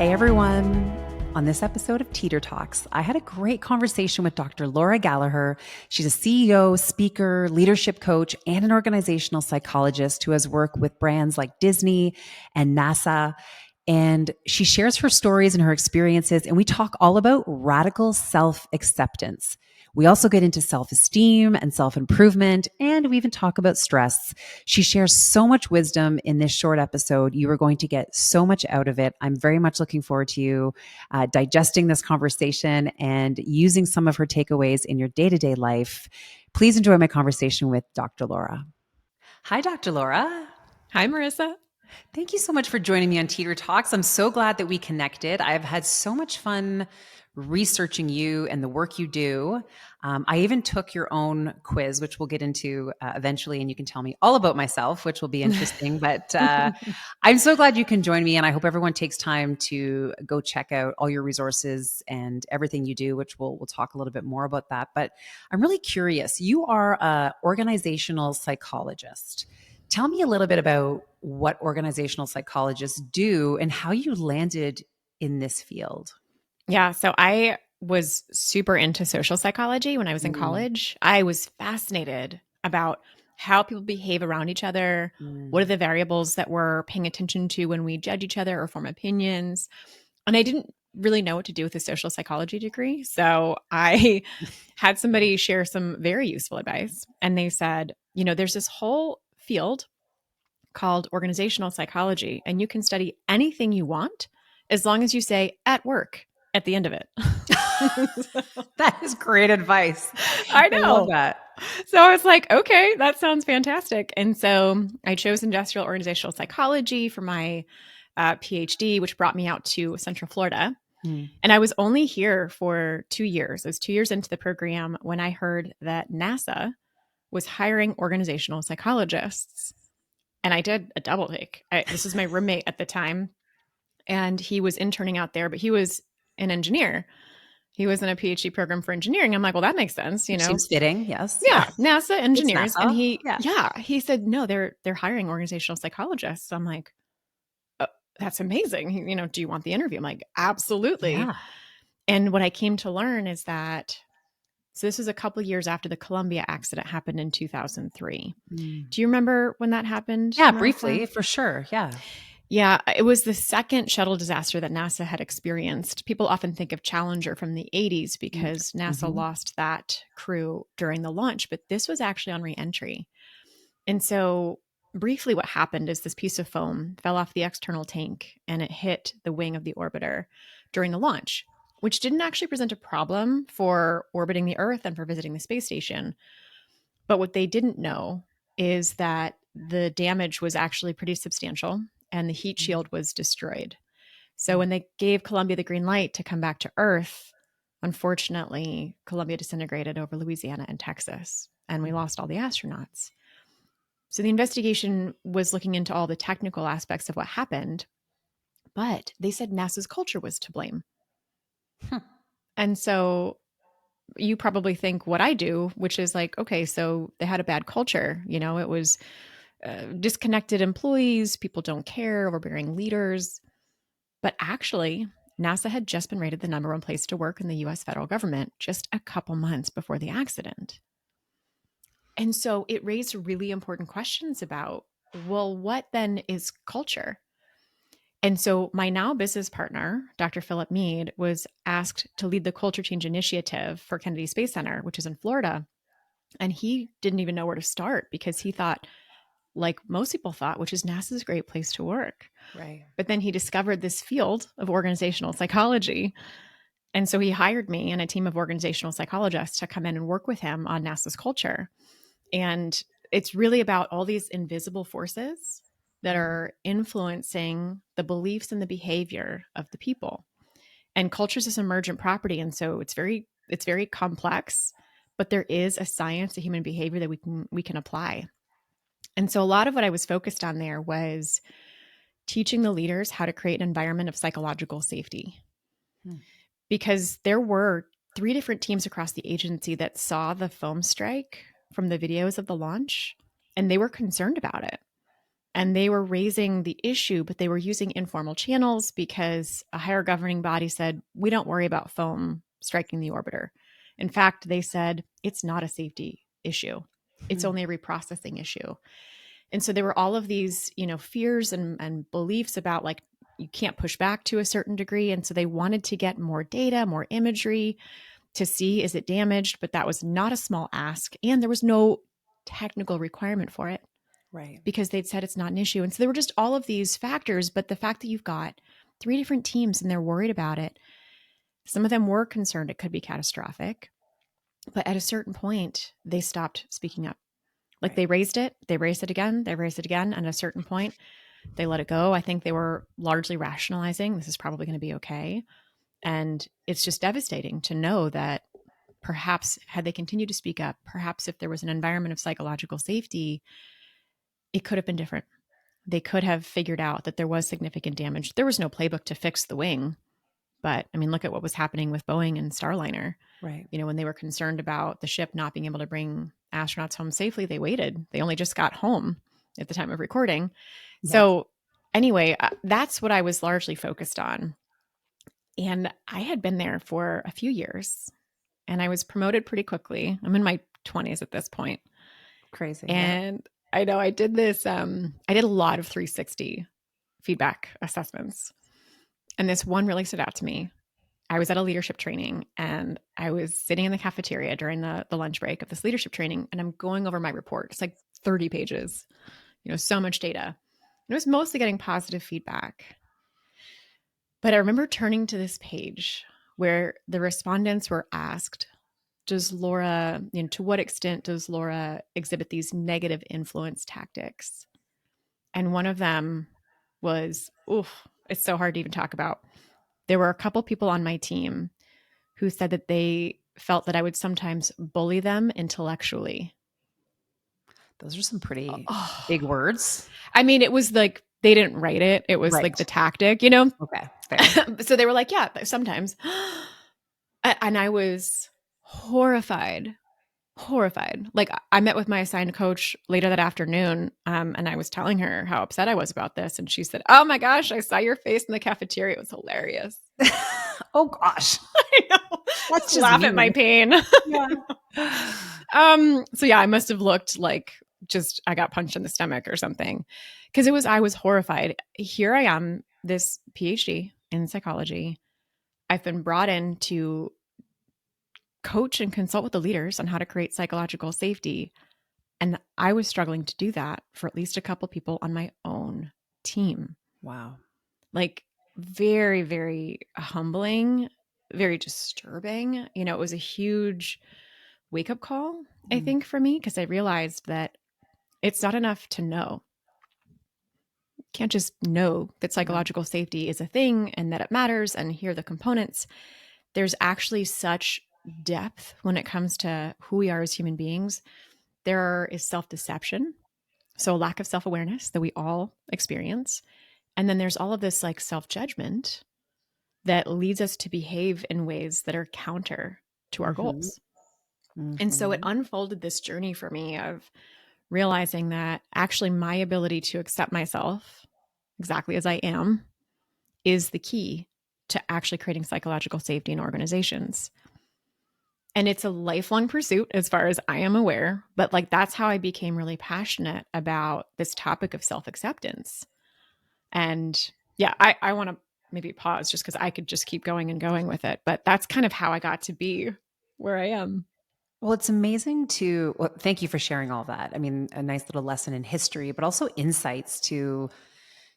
Hey everyone. On this episode of Teeter Talks, I had a great conversation with Dr. Laura Gallaher. She's a CEO, speaker, leadership coach, and an organizational psychologist who has worked with brands like Disney and NASA. And she shares her stories and her experiences, and we talk all about radical self-acceptance. We also get into self-esteem and self-improvement, and we even talk about stress. She shares so much wisdom in this short episode. You are going to get so much out of it. I'm very much looking forward to you digesting this conversation and using some of her takeaways in your day-to-day life. Please enjoy my conversation with Dr. Laura. Hi, Dr. Laura. Hi, Marissa. Thank you so much for joining me on Teeter Talks. I'm so glad that we connected. I've had so much fun researching you and the work you do. I even took your own quiz, which we'll get into eventually, and you can tell me all about myself, which will be interesting. But I'm so glad you can join me, and I hope everyone takes time to go check out all your resources and everything you do, which we'll talk a little bit more about that. But I'm really curious. You are an organizational psychologist. Tell me a little bit about what organizational psychologists do and how you landed in this field. Yeah, so I was super into social psychology when I was in college. I was fascinated about how people behave around each other. What are the variables that we're paying attention to when we judge each other or form opinions? And I didn't really know what to do with a social psychology degree. So I had somebody share some very useful advice. And they said, there's this whole field called organizational psychology, and you can study anything you want as long as you say at work at the end of it. That is great advice. I know. I love that. So I was like, okay, that sounds fantastic. And so I chose industrial organizational psychology for my PhD, which brought me out to Central Florida. And I was only here for 2 years. I was 2 years into the program when I heard that NASA was hiring organizational psychologists. And I did a double take. This was my roommate at the time, and he was interning out there, but he was an engineer. He was in a PhD program for engineering. I'm like, well, that makes sense. Seems fitting. Yes. Yeah. NASA engineers. NASA. And he said, no, they're hiring organizational psychologists. I'm like, oh, that's amazing. Do you want the interview? I'm like, absolutely. Yeah. And what I came to learn is that, so this was a couple of years after the Columbia accident happened in 2003. Do you remember when that happened? Yeah, Marissa? briefly, for sure. Yeah. Yeah, it was the second shuttle disaster that NASA had experienced. People often think of Challenger from the 80s because NASA lost that crew during the launch, but this was actually on re-entry. And so briefly what happened is this piece of foam fell off the external tank and it hit the wing of the orbiter during the launch, which didn't actually present a problem for orbiting the Earth and for visiting the space station. But what they didn't know is that the damage was actually pretty substantial and the heat shield was destroyed. So when they gave Columbia the green light to come back to Earth, unfortunately, Columbia disintegrated over Louisiana and Texas, and we lost all the astronauts. So the investigation was looking into all the technical aspects of what happened, but they said NASA's culture was to blame. And so you probably think what I do, which is like, okay, so they had a bad culture. It was disconnected employees, people don't care, overbearing leaders. But actually, NASA had just been rated the #1 place to work in the US federal government just a couple months before the accident. And so it raised really important questions about, well, what then is culture? And so my now business partner, Dr. Philip Mead, was asked to lead the culture change initiative for Kennedy Space Center, which is in Florida. And he didn't even know where to start because he thought, like most people thought, which is NASA's a great place to work. Right. But then he discovered this field of organizational psychology. And so he hired me and a team of organizational psychologists to come in and work with him on NASA's culture. And it's really about all these invisible forces that are influencing the beliefs and the behavior of the people. And culture is this emergent property. And so it's very complex, but there is a science to human behavior that we can apply. And so a lot of what I was focused on there was teaching the leaders how to create an environment of psychological safety. Because there were 3 different teams across the agency that saw the foam strike from the videos of the launch, and they were concerned about it. and they were raising the issue, but they were using informal channels because a higher governing body said, we don't worry about foam striking the orbiter. In fact, they said it's not a safety issue. It's only a reprocessing issue. And so there were all of these, fears and beliefs about like, you can't push back to a certain degree. And so they wanted to get more data, more imagery to see, is it damaged? But that was not a small ask. And there was no technical requirement for it. Right. Because they'd said it's not an issue. And so there were just all of these factors. But the fact that you've got 3 different teams and they're worried about it, some of them were concerned it could be catastrophic. But at a certain point, they stopped speaking up. Like Right. they raised it again. And at a certain point, they let it go. I think they were largely rationalizing this is probably going to be okay. And it's just devastating to know that perhaps had they continued to speak up, perhaps if there was an environment of psychological safety, it could have been different. They could have figured out that there was significant damage. There was no playbook to fix the wing. But I mean, look at what was happening with Boeing and Starliner. Right. When they were concerned about the ship not being able to bring astronauts home safely, they waited. They only just got home at the time of recording. Yes. So anyway, that's what I was largely focused on. And I had been there for a few years and I was promoted pretty quickly. I'm in my 20s at this point. Crazy. And I know I did this. I did a lot of 360 feedback assessments. And this one really stood out to me. I was at a leadership training and I was sitting in the cafeteria during the lunch break of this leadership training. And I'm going over my report. It's like 30 pages, so much data. And it was mostly getting positive feedback. But I remember turning to this page where the respondents were asked, does Laura, to what extent does Laura exhibit these negative influence tactics? And one of them was, it's so hard to even talk about. There were a couple people on my team who said that they felt that I would sometimes bully them intellectually. Those are some pretty big words. I mean, it was like, they didn't write it. It was Right. like the tactic, Okay. Fair. So they were like, yeah, sometimes. And I was horrified. Like I met with my assigned coach later that afternoon, and I was telling her how upset I was about this. And she said, oh my gosh, I saw your face in the cafeteria. It was hilarious. Oh gosh. I know. That's just laugh mean. at my pain. Yeah. So yeah, I must have looked like just I got punched in the stomach or something. Because I was horrified. Here I am, this PhD in psychology. I've been brought in to coach and consult with the leaders on how to create psychological safety. And I was struggling to do that for at least a couple people on my own team. Wow. Like very, very humbling, very disturbing. It was a huge wake-up call, I think, for me, because I realized that it's not enough to know. You can't just know that psychological safety is a thing and that it matters and here are the components. There's actually such depth when it comes to who we are as human beings. There is self-deception, so a lack of self-awareness that we all experience. And then there's all of this like self-judgment that leads us to behave in ways that are counter to our goals. And so it unfolded this journey for me of realizing that actually my ability to accept myself exactly as I am is the key to actually creating psychological safety in organizations. And it's a lifelong pursuit as far as I am aware, but like that's how I became really passionate about this topic of self-acceptance. And yeah, I want to maybe pause just because I could just keep going and going with it, but that's kind of how I got to be where I am. Well, it's amazing thank you for sharing all that. I mean, a nice little lesson in history, but also insights to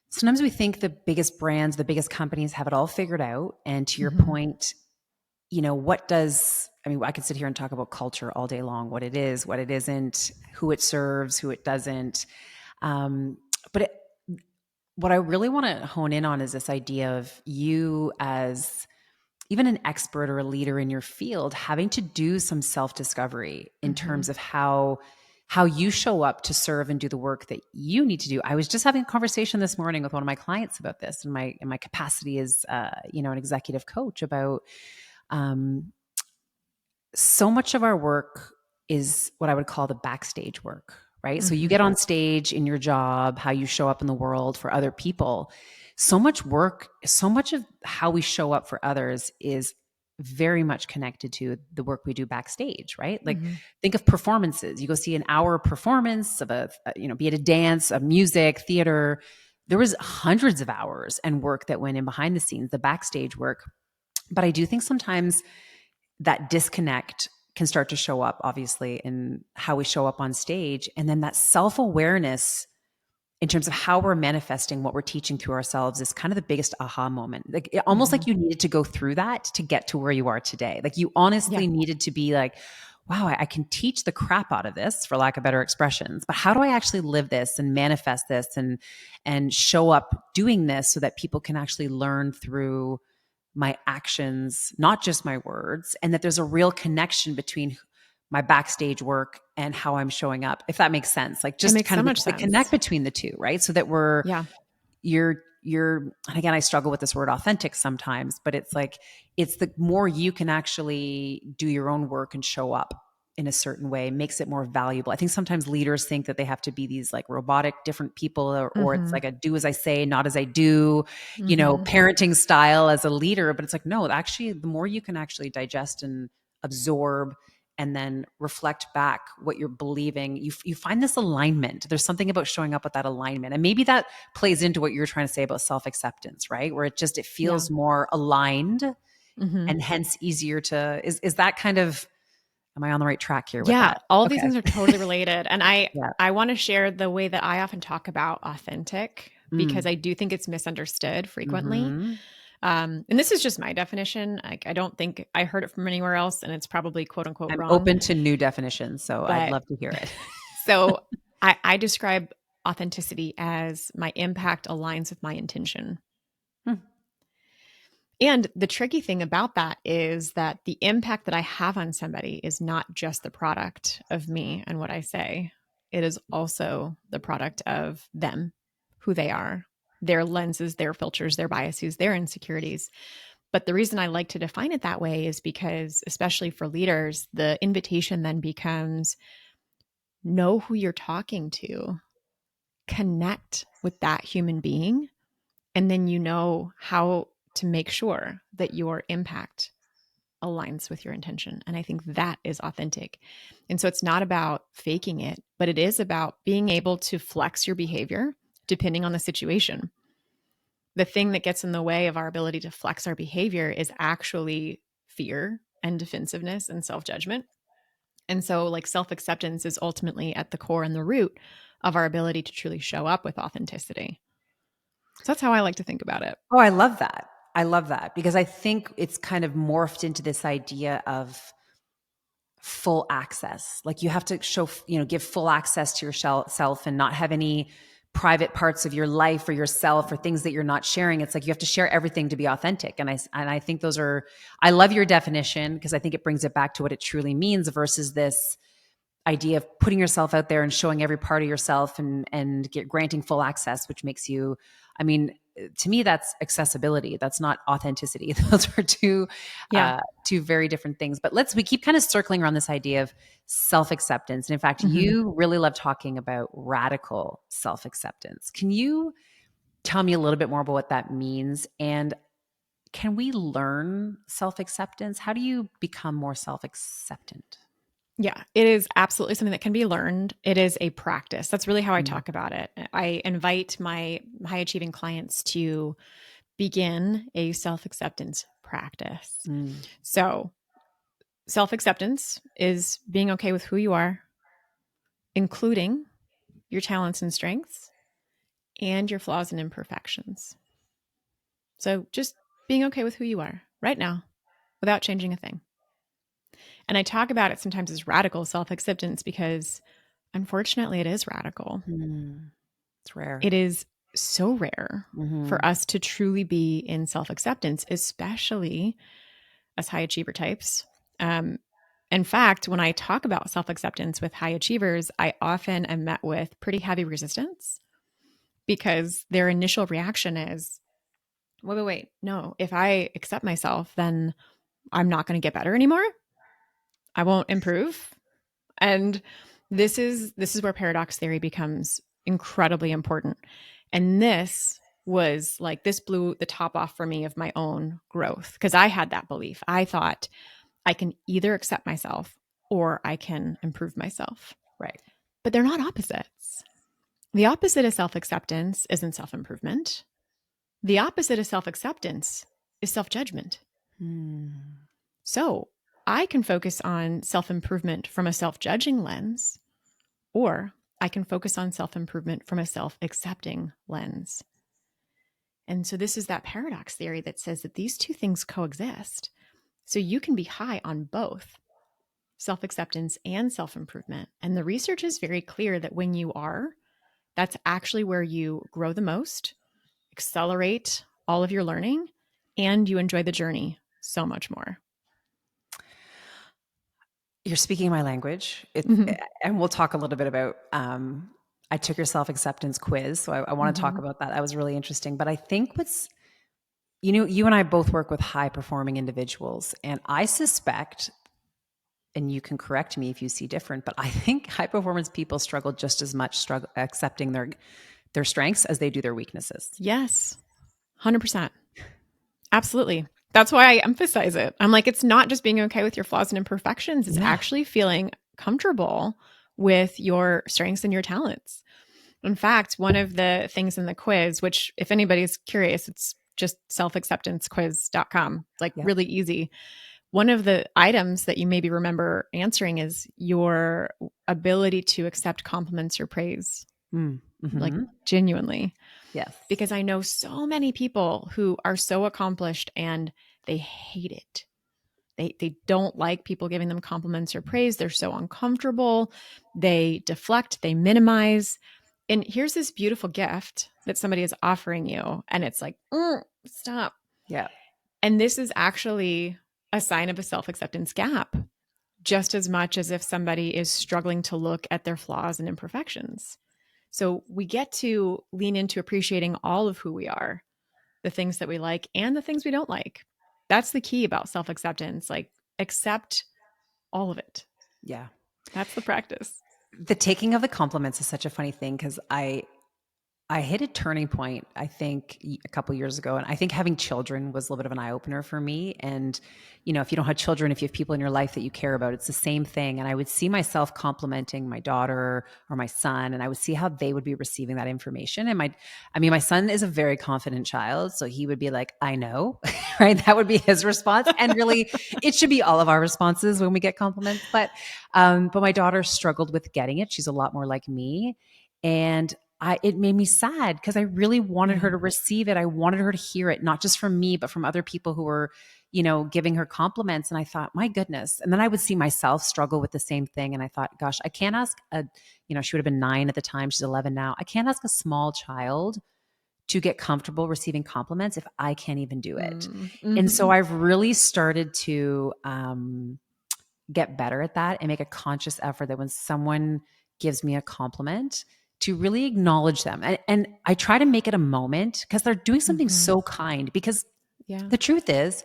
sometimes we think the biggest brands, the biggest companies have it all figured out. And to your point, I could sit here and talk about culture all day long, what it is, what it isn't, who it serves, who it doesn't. But what I really want to hone in on is this idea of you as even an expert or a leader in your field having to do some self-discovery in terms of how you show up to serve and do the work that you need to do. I was just having a conversation this morning with one of my clients about this in my capacity as an executive coach about so much of our work is what I would call the backstage work, right? So you get on stage in your job, how you show up in the world for other people. So much work, so much of how we show up for others is very much connected to the work we do backstage, right? Like think of performances. You go see an hour performance of be it a dance, a music, theater. There was hundreds of hours and work that went in behind the scenes, the backstage work. But I do think sometimes that disconnect can start to show up, obviously, in how we show up on stage. And then that self-awareness in terms of how we're manifesting what we're teaching to ourselves is kind of the biggest aha moment. Like almost like you needed to go through that to get to where you are today. Like you honestly needed to be like, wow, I can teach the crap out of this, for lack of better expressions, but how do I actually live this and manifest this and show up doing this so that people can actually learn through my actions, not just my words, and that there's a real connection between my backstage work and how I'm showing up, if that makes sense. Like It just makes kind so of much the sense. connect between the two, right? So that you're, and again, I struggle with this word authentic sometimes, but it's like, it's the more you can actually do your own work and show up in a certain way makes it more valuable. I think sometimes leaders think that they have to be these like robotic different people, or it's like a do as I say, not as I do, parenting style as a leader. But it's like, no, actually, the more you can actually digest and absorb and then reflect back what you're believing, you find this alignment. There's something about showing up with that alignment. And maybe that plays into what you're trying to say about self-acceptance, right? Where it feels more aligned and hence easier to, is that kind of, am I on the right track here with that? All of these Okay. things are totally related. And I Yeah. want to share the way that I often talk about authentic, because I do think it's misunderstood frequently. And this is just my definition. I don't think I heard it from anywhere else, and it's probably quote unquote I'm wrong. open to new definitions, so I'd But love to hear it. so I describe authenticity as my impact aligns with my intention. And the tricky thing about that is that the impact that I have on somebody is not just the product of me and what I say. It is also the product of them, who they are, their lenses, their filters, their biases, their insecurities. But the reason I like to define it that way is because, especially for leaders, the invitation then becomes know who you're talking to, connect with that human being, and then you know how to make sure that your impact aligns with your intention. And I think that is authentic. And so it's not about faking it, but it is about being able to flex your behavior depending on the situation. The thing that gets in the way of our ability to flex our behavior is actually fear and defensiveness and self-judgment. And so, like, self-acceptance is ultimately at the core and the root of our ability to truly show up with authenticity. So that's how I like to think about it. Oh, I love that. I love that because I think it's kind of morphed into this idea of full access. Like you have to give full access to yourself and not have any private parts of your life or yourself or things that you're not sharing. It's like you have to share everything to be authentic. And I think I love your definition because I think it brings it back to what it truly means versus this idea of putting yourself out there and showing every part of yourself and granting full access, which makes you, I mean, to me, that's accessibility. That's not authenticity. Those are two very different things. But we keep kind of circling around this idea of self-acceptance. And in fact, you really love talking about radical self-acceptance. Can you tell me a little bit more about what that means? And can we learn self-acceptance? How do you become more self-acceptant? Yeah, it is absolutely something that can be learned. It is a practice. That's really how I talk about it. I invite my high achieving clients to begin a self acceptance practice. So, self acceptance is being okay with who you are, including your talents and strengths and your flaws and imperfections. So, just being okay with who you are right now without changing a thing. And I talk about it sometimes as radical self acceptance because unfortunately it is radical. It's rare. It is so rare for us to truly be in self acceptance, especially as high achiever types. In fact, when I talk about self acceptance with high achievers, I often am met with pretty heavy resistance because their initial reaction is, wait, no, if I accept myself, then I'm not going to get better anymore. I won't improve. And This is where paradox theory becomes incredibly important. And this was like, this blew the top off for me of my own growth, because I had that belief. I thought I can either accept myself or I can improve myself. Right. But they're not opposites. The opposite of self-acceptance isn't self-improvement. The opposite of self-acceptance is self-judgment. So I can focus on self-improvement from a self-judging lens, or I can focus on self-improvement from a self-accepting lens. And so this is that paradox theory that says that these two things coexist. So you can be high on both self-acceptance and self-improvement. And the research is very clear that when you are, that's actually where you grow the most, accelerate all of your learning, and you enjoy the journey so much more. You're speaking my language. Mm-hmm. And we'll talk a little bit about, I took your self-acceptance quiz. So I want to talk about that. That was really interesting. But I think you and I both work with high performing individuals. And I suspect, and you can correct me if you see different, but I think high performance people struggle just as much accepting their strengths as they do their weaknesses. Yes, 100%. Absolutely. That's why I emphasize it. I'm like, it's not just being okay with your flaws and imperfections. It's actually feeling comfortable with your strengths and your talents. In fact, one of the things in the quiz, which if anybody's curious, it's just selfacceptancequiz.com. It's like really easy. One of the items that you maybe remember answering is your ability to accept compliments or praise, like genuinely. Yes. Because I know so many people who are so accomplished and they hate it. They don't like people giving them compliments or praise. They're so uncomfortable. They deflect, they minimize. And here's this beautiful gift that somebody is offering you. And it's like, stop. Yeah. And this is actually a sign of a self-acceptance gap, just as much as if somebody is struggling to look at their flaws and imperfections. So we get to lean into appreciating all of who we are, the things that we like and the things we don't like. That's the key about self-acceptance. Like, accept all of it. Yeah. That's the practice. The taking of the compliments is such a funny thing because I hit a turning point, I think, a couple of years ago. And I think having children was a little bit of an eye opener for me. And, if you don't have children, if you have people in your life that you care about, it's the same thing. And I would see myself complimenting my daughter or my son, and I would see how they would be receiving that information. And my son is a very confident child. So he would be like, I know, right? That would be his response. And really, it should be all of our responses when we get compliments. But my daughter struggled with getting it. She's a lot more like me. And it made me sad because I really wanted her to receive it. I wanted her to hear it, not just from me, but from other people who were, giving her compliments. And I thought, my goodness. And then I would see myself struggle with the same thing. And I thought, gosh, I can't ask she would have been 9 at the time. She's 11 now. I can't ask a small child to get comfortable receiving compliments if I can't even do it. Mm-hmm. And so I've really started to get better at that and make a conscious effort that when someone gives me a compliment, to really acknowledge them. And I try to make it a moment because they're doing something so kind. Because the truth is,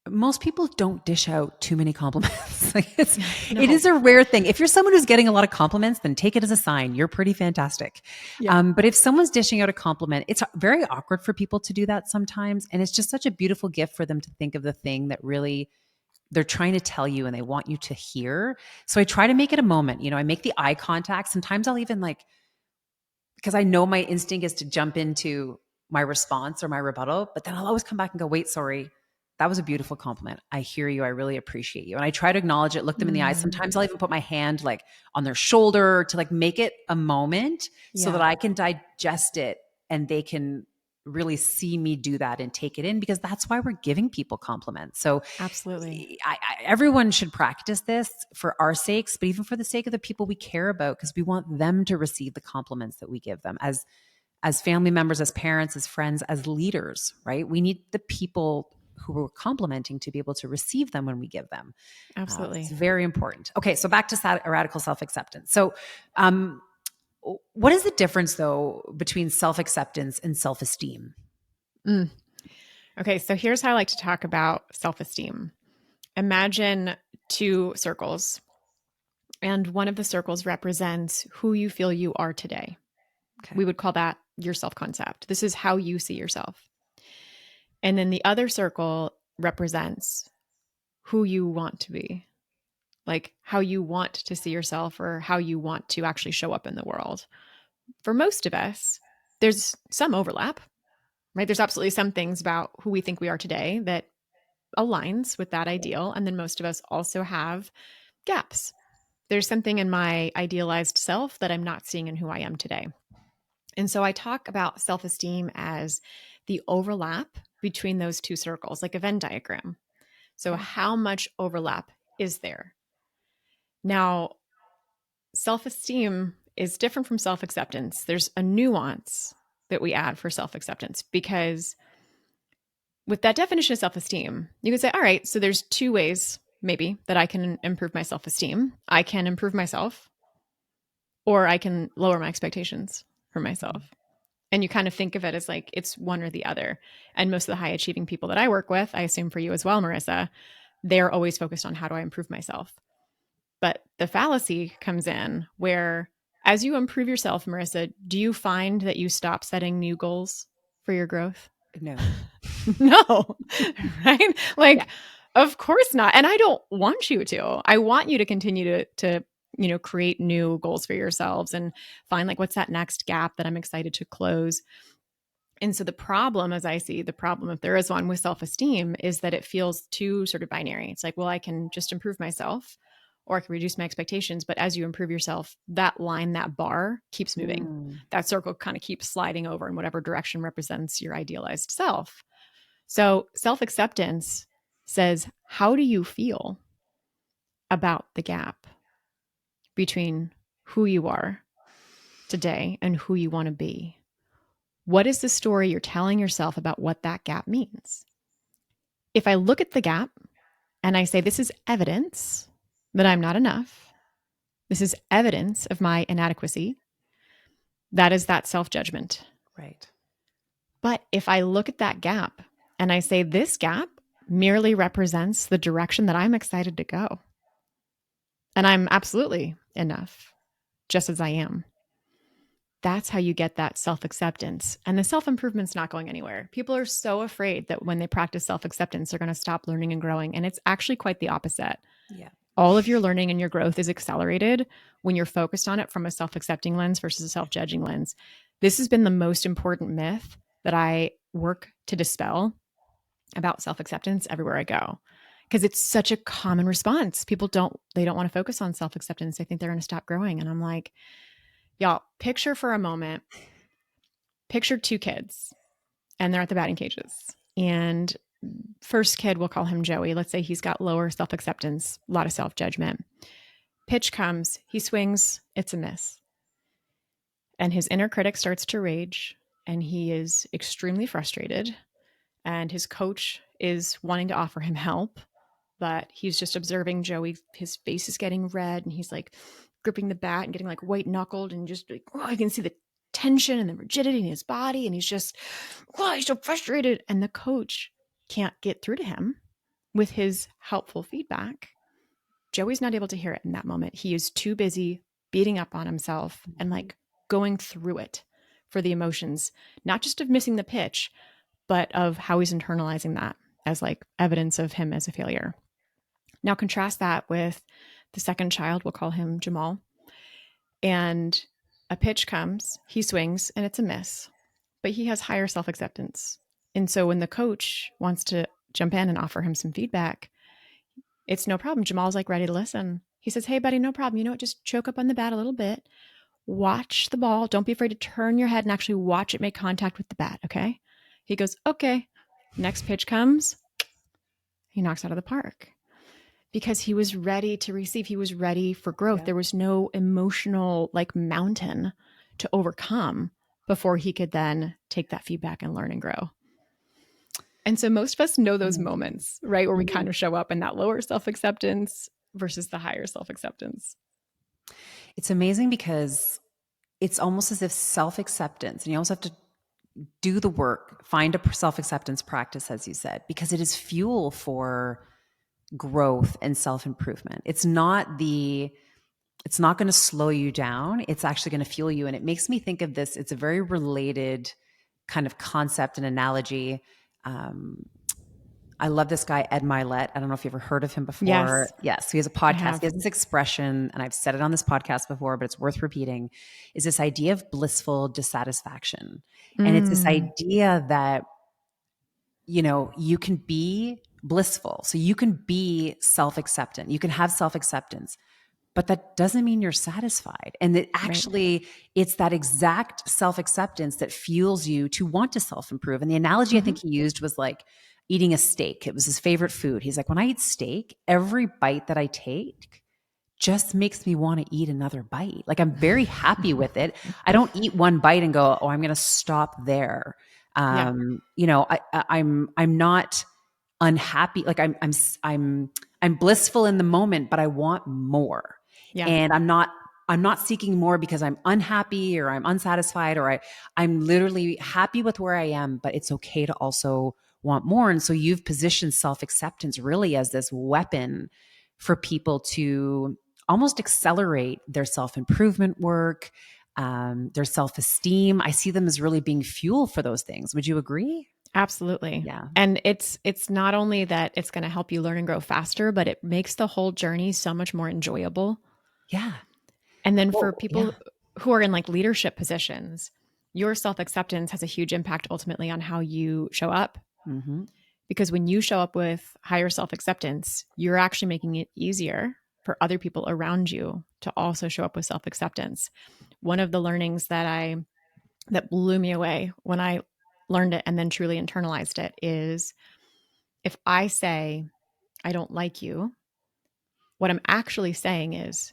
most people don't dish out too many compliments. It is a rare thing. If you're someone who's getting a lot of compliments, then take it as a sign. You're pretty fantastic. Yeah. But if someone's dishing out a compliment, it's very awkward for people to do that sometimes. And it's just such a beautiful gift for them to think of the thing that really they're trying to tell you and they want you to hear. So I try to make it a moment. I make the eye contact. Sometimes I'll even because I know my instinct is to jump into my response or my rebuttal, but then I'll always come back and go, wait, sorry. That was a beautiful compliment. I hear you. I really appreciate you. And I try to acknowledge it, look them in the eyes. Sometimes I'll even put my hand on their shoulder to make it a moment so that I can digest it and they can really see me do that and take it in, because that's why we're giving people compliments. So absolutely, everyone should practice this for our sakes, but even for the sake of the people we care about, because we want them to receive the compliments that we give them as family members, as parents, as friends, as leaders, right? We need the people who we're complimenting to be able to receive them when we give them. Absolutely. It's very important. Okay, so back to radical self-acceptance. So what is the difference, though, between self-acceptance and self-esteem? Okay, so here's how I like to talk about self-esteem. Imagine two circles. And one of the circles represents who you feel you are today. Okay. We would call that your self-concept. This is how you see yourself. And then the other circle represents who you want to be, like how you want to see yourself or how you want to actually show up in the world. For most of us, there's some overlap, right? There's absolutely some things about who we think we are today that aligns with that ideal. And then most of us also have gaps. There's something in my idealized self that I'm not seeing in who I am today. And so I talk about self-esteem as the overlap between those two circles, like a Venn diagram. So, Okay. how much overlap is there? Now, self-esteem is different from self-acceptance. There's a nuance that we add for self-acceptance because with that definition of self-esteem, you could say, all right, so there's two ways maybe that I can improve my self-esteem. I can improve myself or I can lower my expectations for myself. And you kind of think of it as like it's one or the other. And most of the high achieving people that I work with, I assume for you as well, Marissa, they're always focused on how do I improve myself. But the fallacy comes in where as you improve yourself, Marissa, do you find that you stop setting new goals for your growth? No. No, right? Like, of course not. And I don't want you to. I want you to continue to create new goals for yourselves and find like what's that next gap that I'm excited to close. And so the problem, as I see the problem, if there is one with self-esteem, is that it feels too sort of binary. It's like, well, I can just improve myself or I can reduce my expectations. But as you improve yourself, that line, that bar keeps moving. That circle kind of keeps sliding over in whatever direction represents your idealized self. So self-acceptance says, how do you feel about the gap between who you are today and who you want to be? What is the story you're telling yourself about what that gap means? If I look at the gap and I say, this is evidence that I'm not enough, this is evidence of my inadequacy, that is that self-judgment. Right. But if I look at that gap and I say, this gap merely represents the direction that I'm excited to go, and I'm absolutely enough, just as I am. That's how you get that self-acceptance. And the self-improvement's not going anywhere. People are so afraid that when they practice self-acceptance, they're going to stop learning and growing. And it's actually quite the opposite. Yeah. All of your learning and your growth is accelerated when you're focused on it from a self-accepting lens versus a self-judging lens. This has been the most important myth that I work to dispel about self-acceptance everywhere I go. Because it's such a common response. People don't want to focus on self-acceptance. They think they're going to stop growing. And I'm like, y'all, picture for a moment, picture two kids and they're at the batting cages. And first kid, we'll call him Joey. Let's say he's got lower self-acceptance, a lot of self-judgment. Pitch comes, he swings, it's a miss. And his inner critic starts to rage and he is extremely frustrated. And his coach is wanting to offer him help, but he's just observing Joey. His face is getting red and he's like gripping the bat and getting like white knuckled and just like, oh, I can see the tension and the rigidity in his body. And he's just, oh, he's so frustrated. And the coach can't get through to him with his helpful feedback. Joey's not able to hear it in that moment. He is too busy beating up on himself and like going through it for the emotions, not just of missing the pitch, but of how he's internalizing that as like evidence of him as a failure. Now contrast that with the second child, we'll call him Jamal. And a pitch comes, he swings, and it's a miss, but he has higher self-acceptance. And so when the coach wants to jump in and offer him some feedback, it's no problem. Jamal's like ready to listen. He says, hey, buddy, no problem. You know what? Just choke up on the bat a little bit. Watch the ball. Don't be afraid to turn your head and actually watch it make contact with the bat, okay? He goes, okay. Next pitch comes. He knocks out of the park because he was ready to receive. He was ready for growth. Yeah. There was no emotional like mountain to overcome before he could then take that feedback and learn and grow. And so most of us know those moments, right? Where we kind of show up in that lower self-acceptance versus the higher self-acceptance. It's amazing because it's almost as if self-acceptance, and you almost have to do the work, find a self-acceptance practice, as you said, because it is fuel for growth and self-improvement. It's not the It's not going to slow you down. It's actually going to fuel you. And it makes me think of this. It's a very related kind of concept and analogy. Um, I love this guy, Ed Milet. I don't know if you've ever heard of him before. Yes, Yes, he has a I podcast. He have. has this expression, and I've said it on this podcast before, but it's worth repeating, is this idea of blissful dissatisfaction. And it's this Mm, idea that, you can be blissful. So you can be self-acceptant. You can have self-acceptance, but that doesn't mean you're satisfied. And that right. actually, it's that exact self acceptance that fuels you to want to self improve. And the analogy I Hmm. think he used was like eating a steak. It was his favorite food. He's like, when I eat steak, every bite that I take just makes me want to eat another bite. Like I'm very happy with it. I don't eat one bite and go, oh, I'm going to stop there. Yeah, I'm not unhappy. Like I'm blissful in the moment, but I want more. yeah. And I'm not seeking more because I'm unhappy or I'm unsatisfied or I'm literally happy with where I am, but it's okay to also want more. And so you've positioned self-acceptance really as this weapon for people to almost accelerate their self-improvement work, their self-esteem. I see them as really being fuel for those things. Would you agree? Absolutely. Yeah. And it's not only that it's going to help you learn and grow faster, but it makes the whole journey so much more enjoyable. Yeah. And then for Well, yeah. people who are in like leadership positions, your self-acceptance has a huge impact ultimately on how you show up, Mm-hmm. because when you show up with higher self-acceptance, you're actually making it easier for other people around you to also show up with self-acceptance. One of the learnings that blew me away when I learned it and then truly internalized it is, if I say, I don't like you, what I'm actually saying is,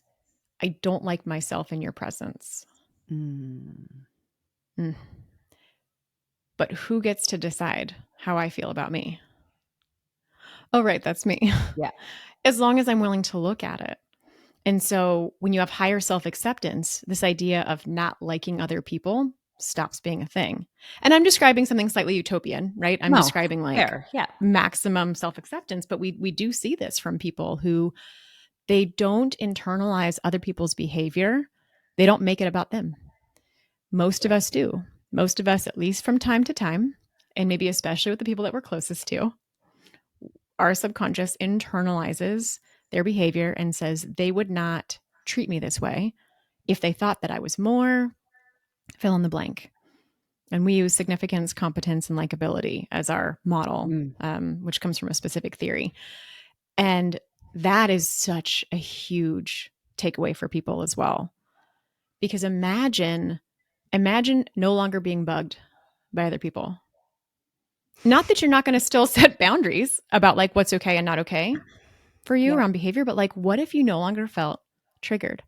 I don't like myself in your presence. Mm. Mm. But who gets to decide how I feel about me? Oh, right, that's me. Yeah. As long as I'm willing to look at it. And so when you have higher self acceptance, this idea of not liking other people stops being a thing. And I'm describing something slightly utopian, right? I'm No, describing like fair. Yeah. maximum self acceptance, but we do see this from people who they don't internalize other people's behavior. They don't make it about them. Most of us do. Most of us, at least from time to time, and maybe especially with the people that we're closest to, our subconscious internalizes their behavior and says they would not treat me this way if they thought that I was more, fill in the blank. And we use significance, competence, and likability as our model, Mm. which comes from a specific theory. And that is such a huge takeaway for people as well. Because imagine no longer being bugged by other people. Not that you're not going to still set boundaries about like what's okay and not okay for you Yeah. around behavior, but like what if you no longer felt triggered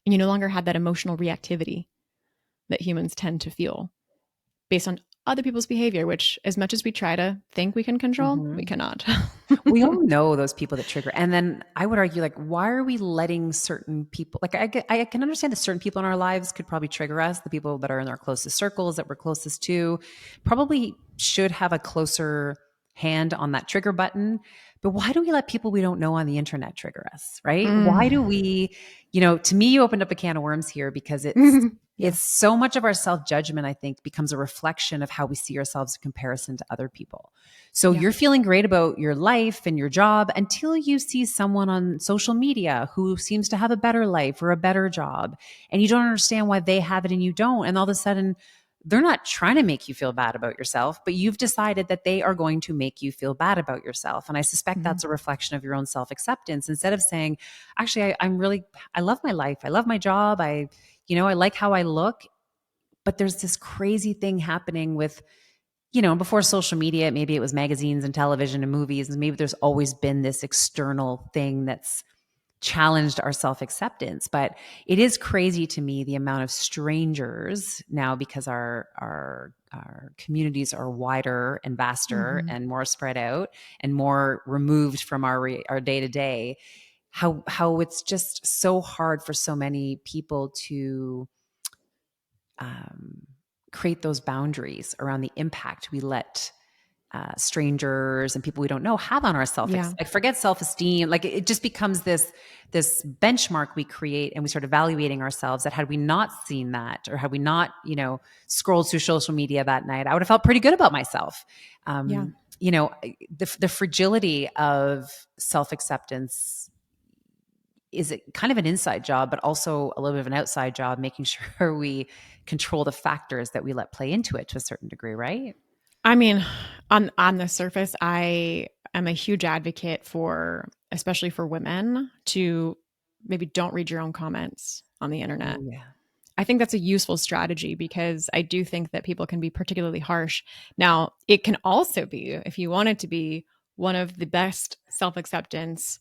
and you no longer had that emotional reactivity that humans tend to feel based on other people's behavior, which as much as we try to think we can control, we Mm-hmm. cannot. We all know those people that trigger. And then I would argue, like, why are we letting certain people, like, I can understand that certain people in our lives could probably trigger us, the people that are in our closest circles that we're closest to, probably should have a closer hand on that trigger button. But why do we let people we don't know on the internet trigger us, right? Why do Mm. we, to me, you opened up a can of worms here because Yeah. it's so much of our self-judgment, I think, becomes a reflection of how we see ourselves in comparison to other people. So Yeah. you're feeling great about your life and your job until you see someone on social media who seems to have a better life or a better job, and you don't understand why they have it and you don't. And all of a sudden, they're not trying to make you feel bad about yourself, but you've decided that they are going to make you feel bad about yourself. And I suspect Mhm. that's a reflection of your own self acceptance. Instead of saying, actually, I love my life. I love my job. I like how I look. But there's this crazy thing happening with, before social media, maybe it was magazines and television and movies. And maybe there's always been this external thing that's challenged our self acceptance. But it is crazy to me the amount of strangers now, because our communities are wider and vaster Mhm. and more spread out and more removed from our day to day. How it's just so hard for so many people to um, create those boundaries around the impact we let strangers and people we don't know have on our Yeah. like forget self-esteem. Like it just becomes this benchmark we create, and we start evaluating ourselves that had we not seen that, or had we not, scrolled through social media that night, I would have felt pretty good about myself. Yeah. The fragility of self-acceptance is it kind of an inside job, but also a little bit of an outside job, making sure we control the factors that we let play into it to a certain degree, right? I mean, on the surface, I am a huge advocate for, especially for women, to maybe don't read your own comments on the internet. Oh yeah. I think that's a useful strategy because I do think that people can be particularly harsh. Now, it can also be, if you want it to be, one of the best self acceptance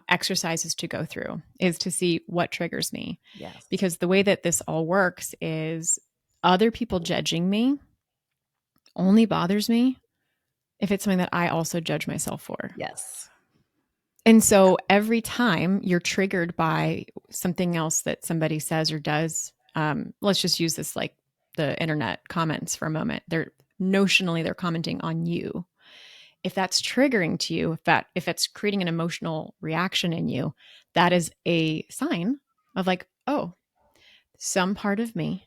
exercises to go through is to see what triggers me. Yes. Because the way that this all works is other people judging me only bothers me if it's something that I also judge myself for. Yes. And so every time you're triggered by something else that somebody says or does, let's just use this like the internet comments for a moment. They're commenting on you. If that's triggering to you, if it's creating an emotional reaction in you, that is a sign of like, oh, some part of me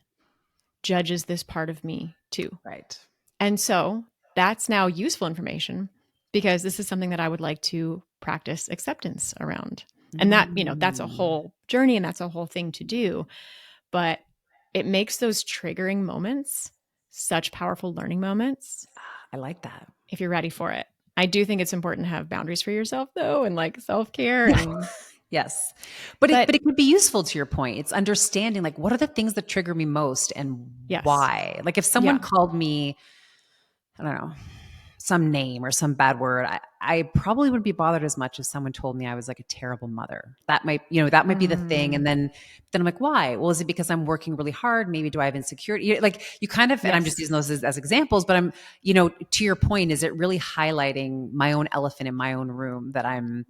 judges this part of me too. Right. And so that's now useful information because this is something that I would like to practice acceptance around. And that, that's a Mm. whole journey and that's a whole thing to do. But it makes those triggering moments such powerful learning moments I like that. if you're ready for it. I do think it's important to have boundaries for yourself though, and like self-care and Yes. But but it could be useful to your point. It's understanding like what are the things that trigger me most and yes. why? Like if someone Yeah. called me, I don't know, some name or some bad word, I probably wouldn't be bothered as much if someone told me I was like a terrible mother. That might be the thing. And Mm, then I'm like, why? Well, is it because I'm working really hard? Maybe do I have insecurity? Like you kind of, and I'm just yes. using those as examples, but I'm, to your point, is it really highlighting my own elephant in my own room that I'm,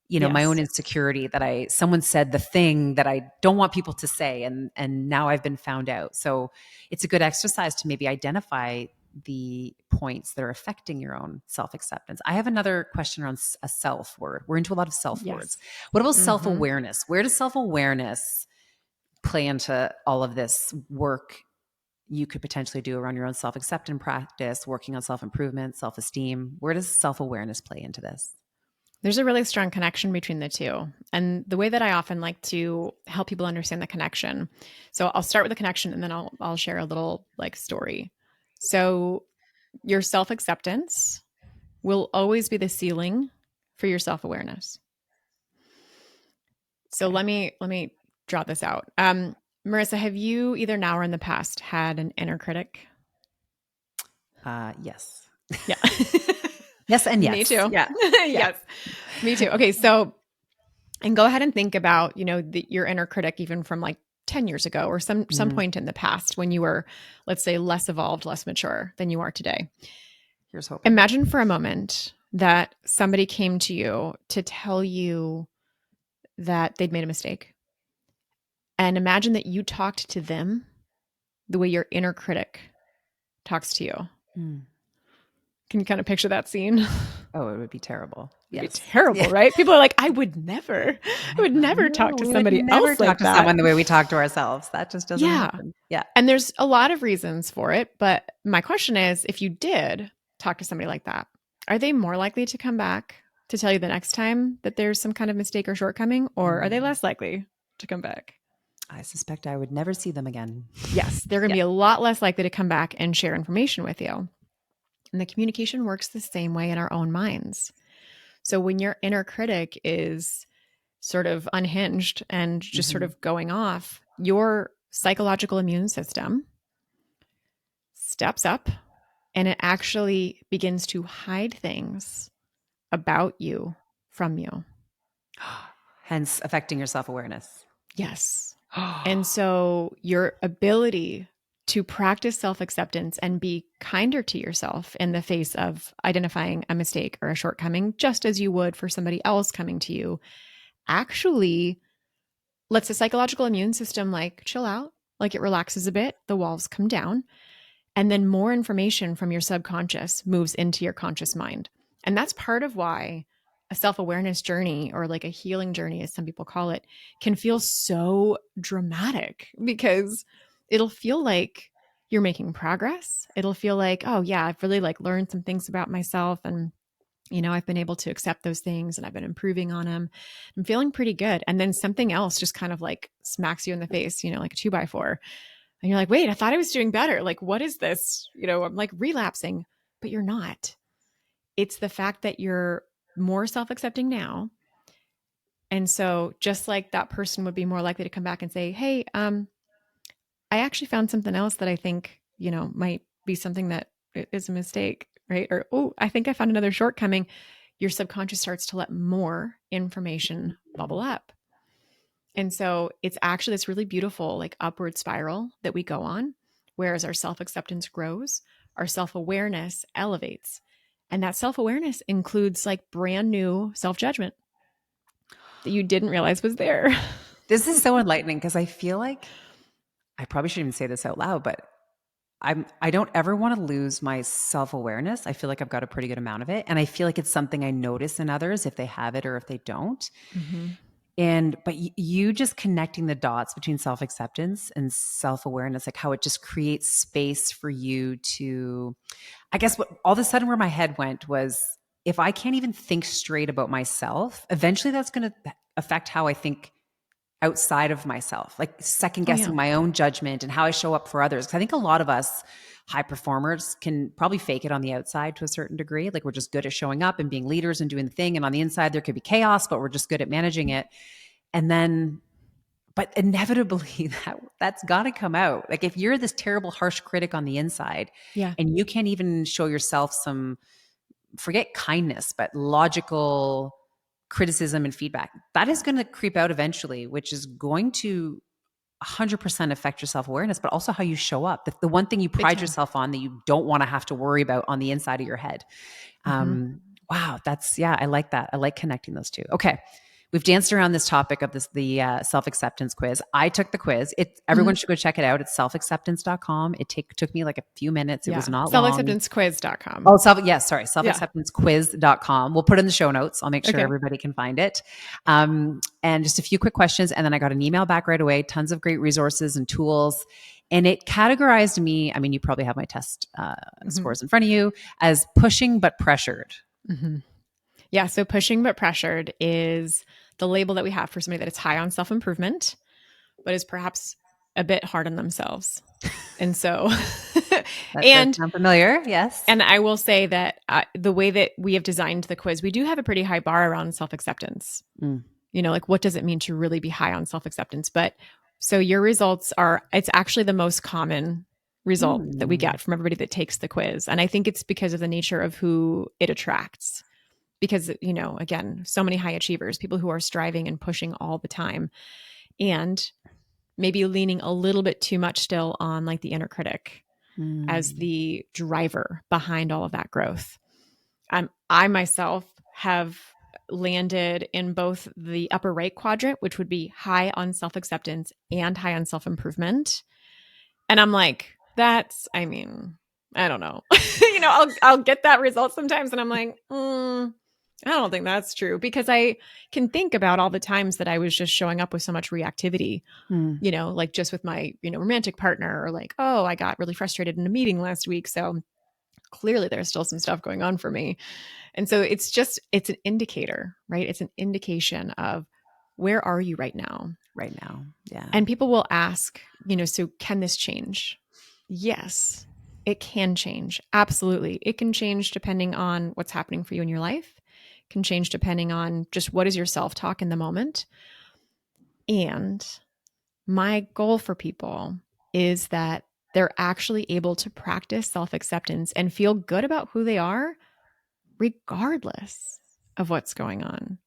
my own Yes. insecurity that someone said the thing that I don't want people to say. And now I've been found out. So it's a good exercise to maybe identify the points that are affecting your own self-acceptance. I have another question around a self word. We're into a lot of self words. Yes. What about Mm-hmm. self-awareness? Where does self-awareness play into all of this work you could potentially do around your own self-acceptance practice, working on self-improvement, self-esteem? Where does self-awareness play into this? There's a really strong connection between the two. And the way that I often like to help people understand the connection. So I'll start with the connection and then I'll share a little like story. So your self-acceptance will always be the ceiling for your self-awareness. So Okay. let me draw this out. Marissa, have you either now or in the past had an inner critic? Yes. Yeah. Yes and Me yes. too. Yeah. Yeah. Yes. Me too. Okay, so and go ahead and think about, your inner critic even from like 10 years ago or some Mm, point in the past when you were, let's say, less evolved, less mature than you are today. here's hoping. Imagine for a moment that somebody came to you to tell you that they'd made a mistake. And imagine that you talked to them the way your inner critic talks to you. Mm. Can you kind of picture that scene? Oh, it would be terrible. It'd be Yes. terrible, Yeah. right? People are like, I would never talk No, to we would somebody never else talk like to that. someone the way we talk to ourselves. That just doesn't Yeah. happen. Yeah. And there's a lot of reasons for it. But my question is, if you did talk to somebody like that, are they more likely to come back to tell you the next time that there's some kind of mistake or shortcoming, or are they Mm. less likely to come back? I suspect I would never see them again. Yes, they're going to Yeah. be a lot less likely to come back and share information with you. And the communication works the same way in our own minds. So when your inner critic is sort of unhinged and just sort Mhm. of going off, your psychological immune system steps up and it actually begins to hide things about you from you. Hence affecting your self-awareness. Yes. And so your ability to practice self acceptance and be kinder to yourself in the face of identifying a mistake or a shortcoming, just as you would for somebody else coming to you, actually lets the psychological immune system like chill out, like it relaxes a bit, the walls come down. And then more information from your subconscious moves into your conscious mind. And that's part of why a self-awareness journey, or like a healing journey, as some people call it, can feel so dramatic, because it'll feel like you're making progress. It'll feel like, oh yeah, I've really like learned some things about myself, and I've been able to accept those things and I've been improving on them. I'm feeling pretty good. And then something else just kind of like smacks you in the face, like a 2x4. And you're like, wait, I thought I was doing better. Like, what is this? I'm like relapsing, but you're not. It's the fact that you're more self-accepting now. And so just like that person would be more likely to come back and say, hey, I actually found something else that I think, might be something that is a mistake, right? Or, oh, I think I found another shortcoming. Your subconscious starts to let more information bubble up. And so it's actually this really beautiful, like upward spiral that we go on, whereas our self-acceptance grows, our self-awareness elevates. And that self-awareness includes like brand new self-judgment that you didn't realize was there. This is so enlightening, because I feel like I probably shouldn't even say this out loud, but I don't ever want to lose my self-awareness. I feel like I've got a pretty good amount of it. And I feel like it's something I notice in others if they have it or if they don't. Mm-hmm. But you just connecting the dots between self-acceptance and self-awareness, like how it just creates space for you to, I guess what all of a sudden where my head went was, if I can't even think straight about myself, eventually that's going to affect how I think outside of myself, like second Oh, yeah. guessing my own judgment and how I show up for others. Cause I think a lot of us high performers can probably fake it on the outside to a certain degree. Like we're just good at showing up and being leaders and doing the thing. And on the inside, there could be chaos, but we're just good at managing it. And then, but inevitably that's got to come out. Like if you're this terrible, harsh critic on the inside, Yeah. and you can't even show yourself some, forget kindness, but logical criticism and feedback, that is going to creep out eventually, which is going to 100% affect your self-awareness, but also how you show up. The one thing you Big pride time. yourself on that you don't want to have to worry about on the inside of your head. Mm-hmm. Wow, yeah, I like that. I like connecting those two. Okay. We've danced around this topic of the self-acceptance quiz. I took the quiz. Everyone should go check it out. It's selfacceptance.com. It took me like a few minutes. It was Yeah. not long. Selfacceptancequiz.com. Oh, sorry, Yeah. selfacceptancequiz.com. We'll put it in the show notes. I'll make sure Okay. everybody can find it. And just a few quick questions. And then I got an email back right away, tons of great resources and tools. And it categorized me, I mean, you probably have my test scores in front of you, as pushing but pressured. Mm-hmm. Yeah. So pushing but pressured is the label that we have for somebody that is high on self-improvement, but is perhaps a bit hard on themselves. And so, That does and sound familiar. Yes. I will say that the way that we have designed the quiz, we do have a pretty high bar around self-acceptance. Mm. Like what does it mean to really be high on self-acceptance? But so your results it's actually the most common result that we get from everybody that takes the quiz. And I think it's because of the nature of who it attracts. Because, again, so many high achievers, people who are striving and pushing all the time, and maybe leaning a little bit too much still on like the inner critic as the driver behind all of that growth. I myself have landed in both the upper right quadrant, which would be high on self-acceptance and high on self-improvement. And I'm like, I don't know. I'll get that result sometimes and I'm like, I don't think that's true, because I can think about all the times that I was just showing up with so much reactivity, like just with my, romantic partner, or like, oh, I got really frustrated in a meeting last week. So clearly there's still some stuff going on for me. And so it's an indicator, right? It's an indication of where are you right now? Right now. Yeah. And people will ask, so can this change? Yes, it can change. Absolutely. It can change depending on what's happening for you in your life. It can change depending on just what is your self-talk in the moment. And my goal for people is that they're actually able to practice self-acceptance and feel good about who they are, regardless of what's going on.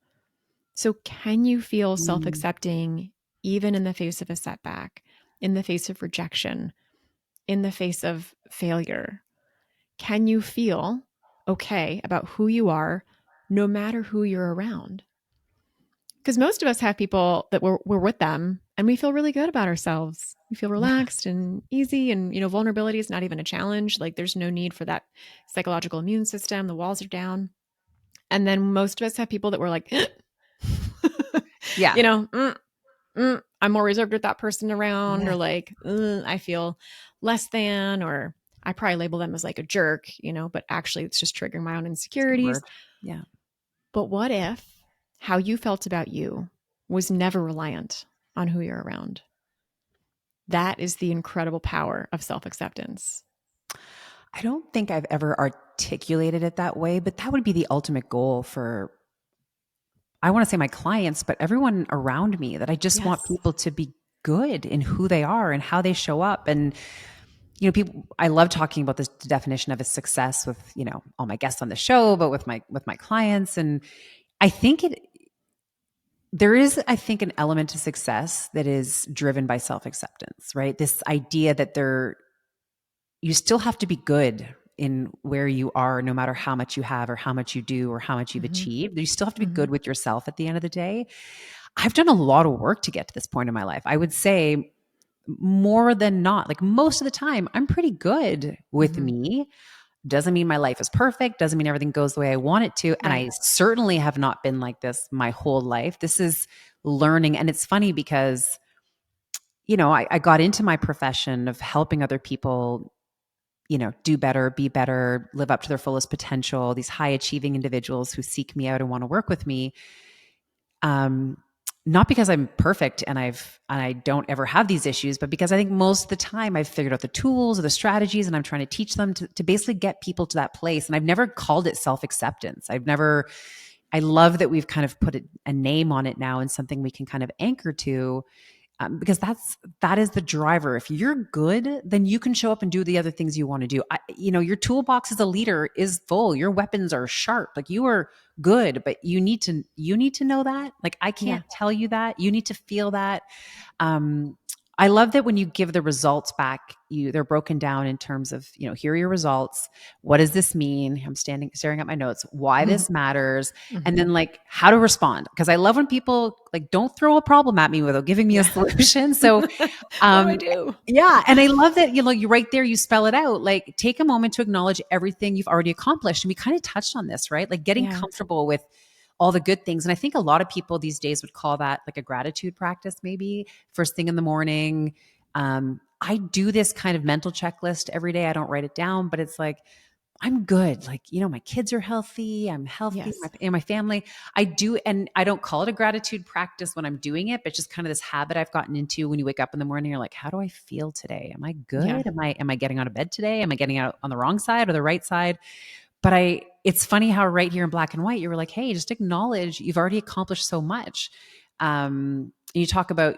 So can you feel self-accepting even in the face of a setback, in the face of rejection, in the face of failure? Can you feel okay about who you are, no matter who you're around? Because most of us have people that we're with them and we feel really good about ourselves. We feel Yeah. relaxed and easy, and vulnerability is not even a challenge. Like there's no need for that psychological immune system. The walls are down. And then most of us have people that we're like, Yeah. you know, I'm more reserved with that person around, or Yeah. like, I feel less than, or I probably label them as like a jerk, but actually it's just triggering my own It's a good insecurities. word. Yeah. But what if how you felt about you was never reliant on who you're around? That is the incredible power of self acceptance. I don't think I've ever articulated it that way, but that would be the ultimate goal for, I want to say my clients, but everyone around me, that I just want Yes. people to be good in who they are and how they show up. And, people, I love talking about this definition of a success with, all my guests on the show, but with my clients. And I think there is, I think, an element to success that is driven by self-acceptance, right? This idea that you still have to be good in where you are, no matter how much you have or how much you do or how much you've Mm-hmm. achieved. You still have to be Mm-hmm. good with yourself at the end of the day. I've done a lot of work to get to this point in my life. I would say more than not, like most of the time, I'm pretty good with Mm-hmm. me. Doesn't mean my life is perfect, doesn't mean everything goes the way I want it to. And Right. I certainly have not been like this my whole life. This is learning. And it's funny because, I got into my profession of helping other people, do better, be better, live up to their fullest potential, these high achieving individuals who seek me out and want to work with me. Um, Not because I'm perfect and I don't ever have these issues, but because I think most of the time I've figured out the tools or the strategies and I'm trying to teach them to basically get people to that place. And I've never called it self-acceptance. I love that we've kind of put a name on it now and something we can kind of anchor to, because that is the driver. If you're good, then you can show up and do the other things you want to do. Your toolbox as a leader is full. Your weapons are sharp. Like you are good, but you need to know that. Like I Yeah. can't tell you that. You need to feel that. Um, I love that when you give the results back, they're broken down in terms of, here are your results. What does this mean? I'm staring at my notes, why this matters, and Mm-hmm. then like how to respond. Because I love when people like don't throw a problem at me without giving me a Yeah. solution. So What do I um, do? yeah. And I love that, you right there, you spell it out. Like take a moment to acknowledge everything you've already accomplished. And we kind of touched on this, right? Like getting Yeah. comfortable with all the good things. And I think a lot of people these days would call that like a gratitude practice, maybe first thing in the morning. I do this kind of mental checklist every day. I don't write it down, but it's like, I'm good. Like, my kids are healthy. I'm healthy. Yes. My family. I do. And I don't call it a gratitude practice when I'm doing it, but just kind of this habit I've gotten into. When you wake up in the morning, you're like, how do I feel today? Am I Yeah. good? Am I getting out of bed today? Am I getting out on the wrong side or the right side? But it's funny how right here in black and white, you were like, hey, just acknowledge you've already accomplished so much. You talk about,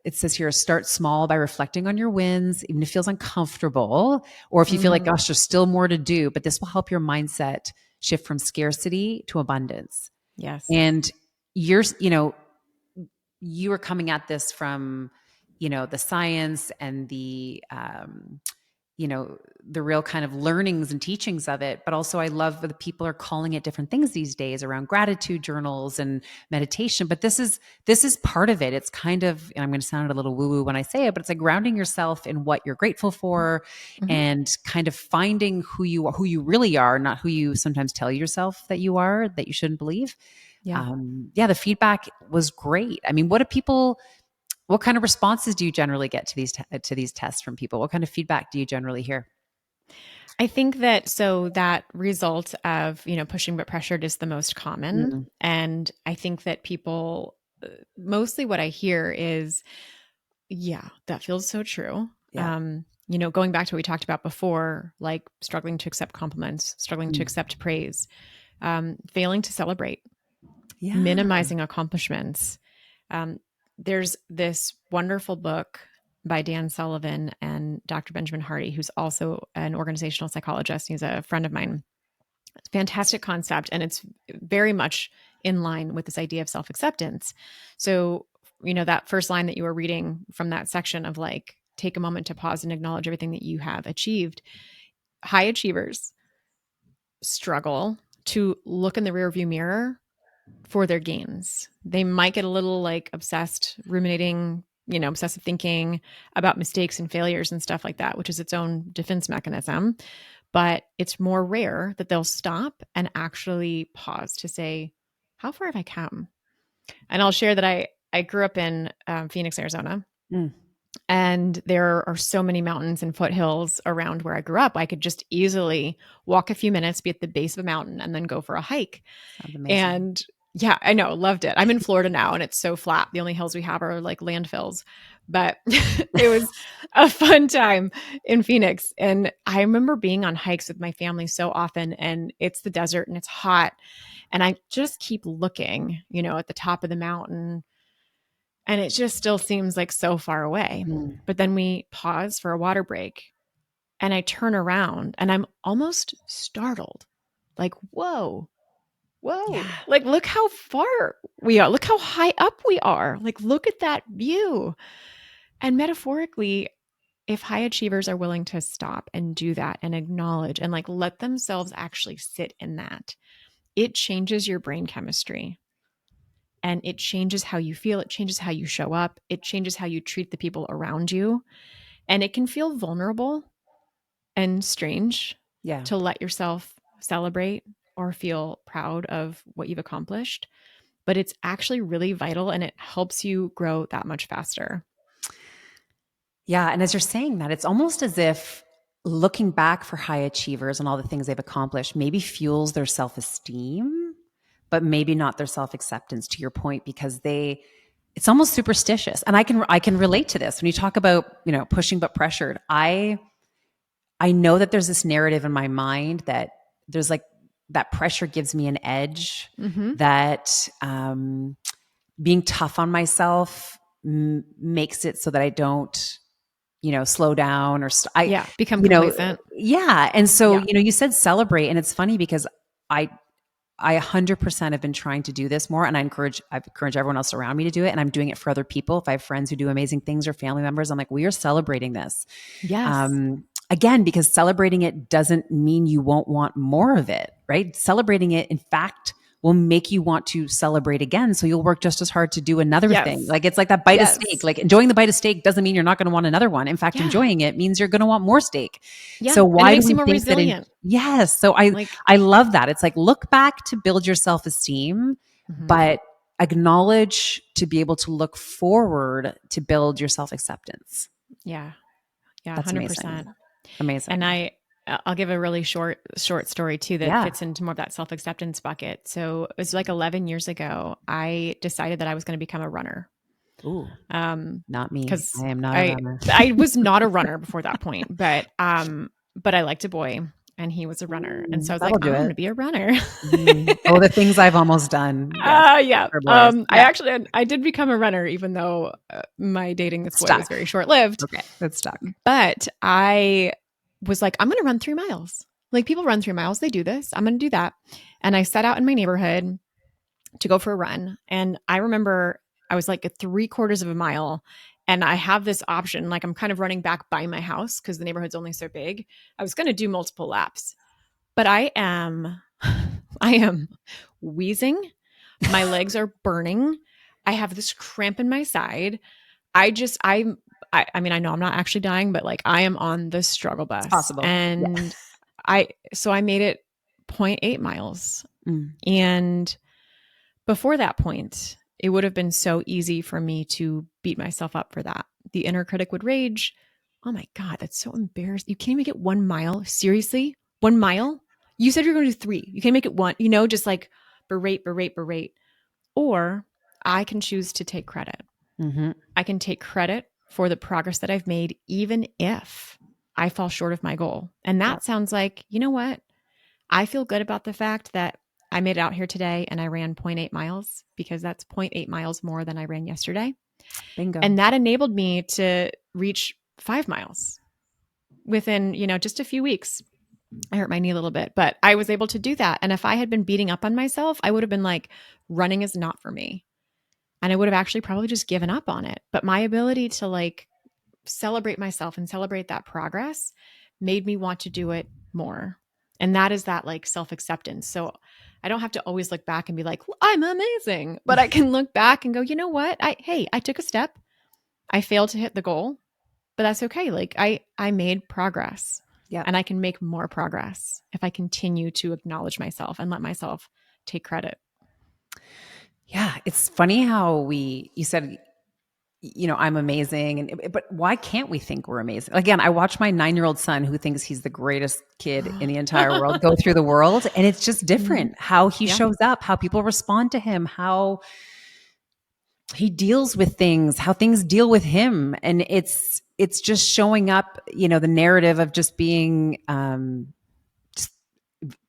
it says here, start small by reflecting on your wins, even if it feels uncomfortable, or if you feel like, Mm-hmm. gosh, there's still more to do, but this will help your mindset shift from scarcity to abundance. Yes. And you're, you are coming at this from, the science and the real kind of learnings and teachings of it. But also I love that people are calling it different things these days around gratitude journals and meditation. But this is part of it. It's kind of, and I'm going to sound a little woo-woo when I say it, but it's like grounding yourself in what you're grateful for Mm-hmm. and kind of finding who you really are, not who you sometimes tell yourself that you are, that you shouldn't believe. Yeah. Yeah, the feedback was great. I mean, what kind of responses do you generally get to these tests from people? What kind of feedback do you generally hear? I think that that result of, pushing but pressured is the most common. Mm, And I think that people, mostly what I hear is, yeah, that feels so true. yeah. Going back to what we talked about before, like struggling to accept compliments, struggling to Mm. accept praise, failing to celebrate, Yeah. minimizing accomplishments. Um, there's this wonderful book by Dan Sullivan and Dr. Benjamin Hardy, who's also an organizational psychologist. He's a friend of mine. Fantastic concept. And it's very much in line with this idea of self acceptance. So, that first line that you were reading from that section of like, take a moment to pause and acknowledge everything that you have achieved. High achievers struggle to look in the rearview mirror for their gains. They might get a little like obsessed, ruminating, obsessive thinking about mistakes and failures and stuff like that, which is its own defense mechanism. But it's more rare that they'll stop and actually pause to say, how far have I come? And I'll share that I grew up in Phoenix, Arizona. Mm. And there are so many mountains and foothills around where I grew up. I could just easily walk a few minutes, be at the base of a mountain, and then go for a hike. Sounds amazing. And yeah, I know, loved it. I'm in Florida now and it's so flat. The only hills we have are like landfills. But it was a fun time in Phoenix. And I remember being on hikes with my family so often, and it's the desert and it's hot. And I just keep looking, at the top of the mountain, and it just still seems like so far away. Mm. But then we pause for a water break and I turn around and I'm almost startled. Like, whoa, Yeah. like look how far we are. Look how high up we are. Like, look at that view. And metaphorically, if high achievers are willing to stop and do that and acknowledge and like let themselves actually sit in that, it changes your brain chemistry. And it changes how you feel. It changes how you show up. It changes how you treat the people around you. And it can feel vulnerable and strange Yeah. to let yourself celebrate or feel proud of what you've accomplished. But it's actually really vital and it helps you grow that much faster. Yeah. And as you're saying that, it's almost as if looking back for high achievers and all the things they've accomplished maybe fuels their self-esteem, but maybe not their self-acceptance, to your point, because it's almost superstitious. And I can relate to this when you talk about, pushing but pressured. I know that there's this narrative in my mind that there's like that pressure gives me an edge, Mm-hmm. that being tough on myself makes it so that I don't, slow down or become complacent. yeah. And so, Yeah. you said celebrate, and it's funny because I 100% have been trying to do this more, and I encourage everyone else around me to do it. And I'm doing it for other people. If I have friends who do amazing things or family members, I'm like, we are celebrating this. Yes. Again, because celebrating it doesn't mean you won't want more of it, right? Celebrating it, in fact, will make you want to celebrate again. So you'll work just as hard to do another thing. Like, it's like that bite of steak. Like, enjoying the bite of steak doesn't mean you're not going to want another one. In fact, enjoying it means you're going to want more steak. Yeah. So why and it makes do we you more think resilient? yes. So I love that. It's like, look back to build your self-esteem, Mm-hmm. but acknowledge to be able to look forward to build your self-acceptance. Yeah. Yeah. That's 100%. Amazing. And I'll give a really short story too that fits into more of that self-acceptance bucket. So it was like 11 years ago, I decided that I was going to become a runner. Ooh, not me. Because I am not a runner. I was not a runner before that point, but I liked a boy and he was a runner. And so I was like, I'm going to be a runner. Oh, the things I've almost done. Yeah. I did become a runner, even though my dating this boy was very short-lived. Okay, that's stuck. But I was like, I'm going to run 3 miles. Like, people run 3 miles. They do this. I'm going to do that. And I set out in my neighborhood to go for a run. And I remember I was like 3/4 of a mile. And I have this option, like I'm kind of running back by my house because the neighborhood's only so big. I was going to do multiple laps, but I am wheezing. My legs are burning. I have this cramp in my side. I mean, I know I'm not actually dying, but like I am on the struggle bus. It's possible. And so I made it 0.8 miles. And before that point, it would have been so easy for me to beat myself up for that. The inner critic would rage. Oh my God, that's so embarrassing. You can't even get 1 mile. Seriously? 1 mile? You said you're going to do 3. You can't make it 1, just like berate. Or I can choose to take credit. Mm-hmm. I can take credit for the progress that I've made, even if I fall short of my goal. And that sounds like, you know what? I feel good about the fact that I made it out here today and I ran 0.8 miles because that's 0.8 miles more than I ran yesterday. Bingo. And that enabled me to reach 5 miles within, just a few weeks. I hurt my knee a little bit, but I was able to do that. And if I had been beating up on myself, I would have been like, running is not for me. And I would have actually probably just given up on it. But my ability to like celebrate myself and celebrate that progress made me want to do it more. And that is that like self-acceptance. So I don't have to always look back and be like, I'm amazing, but I can look back and go, you know what? I took a step. I failed to hit the goal, but that's okay. Like I made progress. Yeah. And I can make more progress if I continue to acknowledge myself and let myself take credit. Yeah. It's funny how you said, I'm amazing. But why can't we think we're amazing? Again, I watch my 9-year-old son who thinks he's the greatest kid in the entire world go through the world. And it's just different how he shows up, how people respond to him, how he deals with things, how things deal with him. And it's just showing up, the narrative of just being just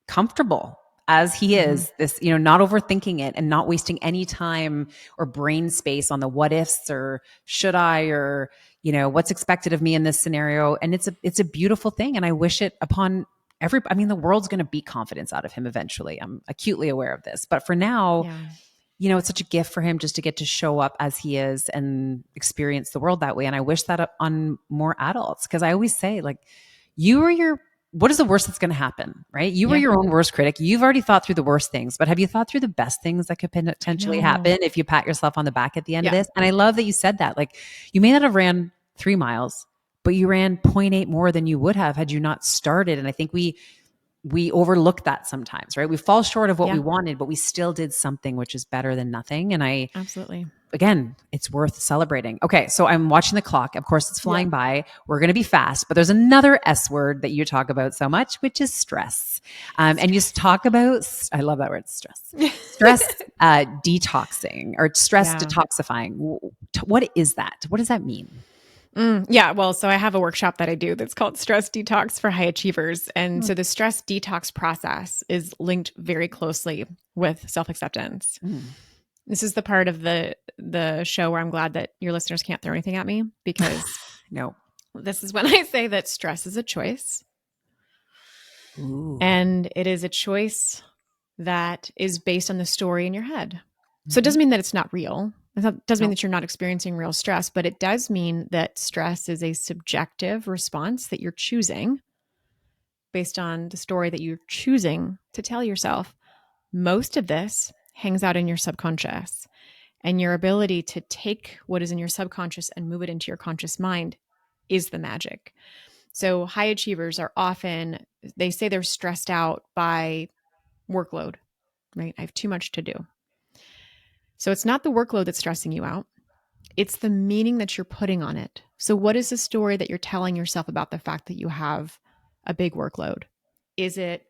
comfortable as he is, this, not overthinking it and not wasting any time or brain space on the what ifs or should I, or, what's expected of me in this scenario. And it's a beautiful thing. And I wish it upon the world's going to beat confidence out of him eventually. I'm acutely aware of this, but for now, it's such a gift for him just to get to show up as he is and experience the world that way. And I wish that on more adults, because I always say, like, what is the worst that's going to happen, right? You were your own worst critic. You've already thought through the worst things, but have you thought through the best things that could potentially happen if you pat yourself on the back at the end of this? And I love that you said that. Like, you may not have ran 3 miles, but you ran 0.8 more than you would have had you not started. And I think we overlook that sometimes, right? We fall short of what we wanted, but we still did something which is better than nothing. And absolutely. Again, it's worth celebrating. Okay, so I'm watching the clock. Of course, it's flying by. We're going to be fast, but there's another S word that you talk about so much, which is stress. And you talk about, I love that word, stress. Stress detoxing or stress detoxifying. What is that? What does that mean? Well, so I have a workshop that I do that's called Stress Detox for High Achievers. And so the stress detox process is linked very closely with self-acceptance. This is the part of the show where I'm glad that your listeners can't throw anything at me, because no, this is when I say that stress is a choice. Ooh. And it is a choice that is based on the story in your head. So it doesn't mean that it's not real. It doesn't mean that you're not experiencing real stress, but it does mean that stress is a subjective response that you're choosing based on the story that you're choosing to tell yourself. Most of this hangs out in your subconscious, and your ability to take what is in your subconscious and move it into your conscious mind is the magic. So high achievers are often, they say they're stressed out by workload, right? I have too much to do. So it's not the workload that's stressing you out. It's the meaning that you're putting on it. So what is the story that you're telling yourself about the fact that you have a big workload? Is it,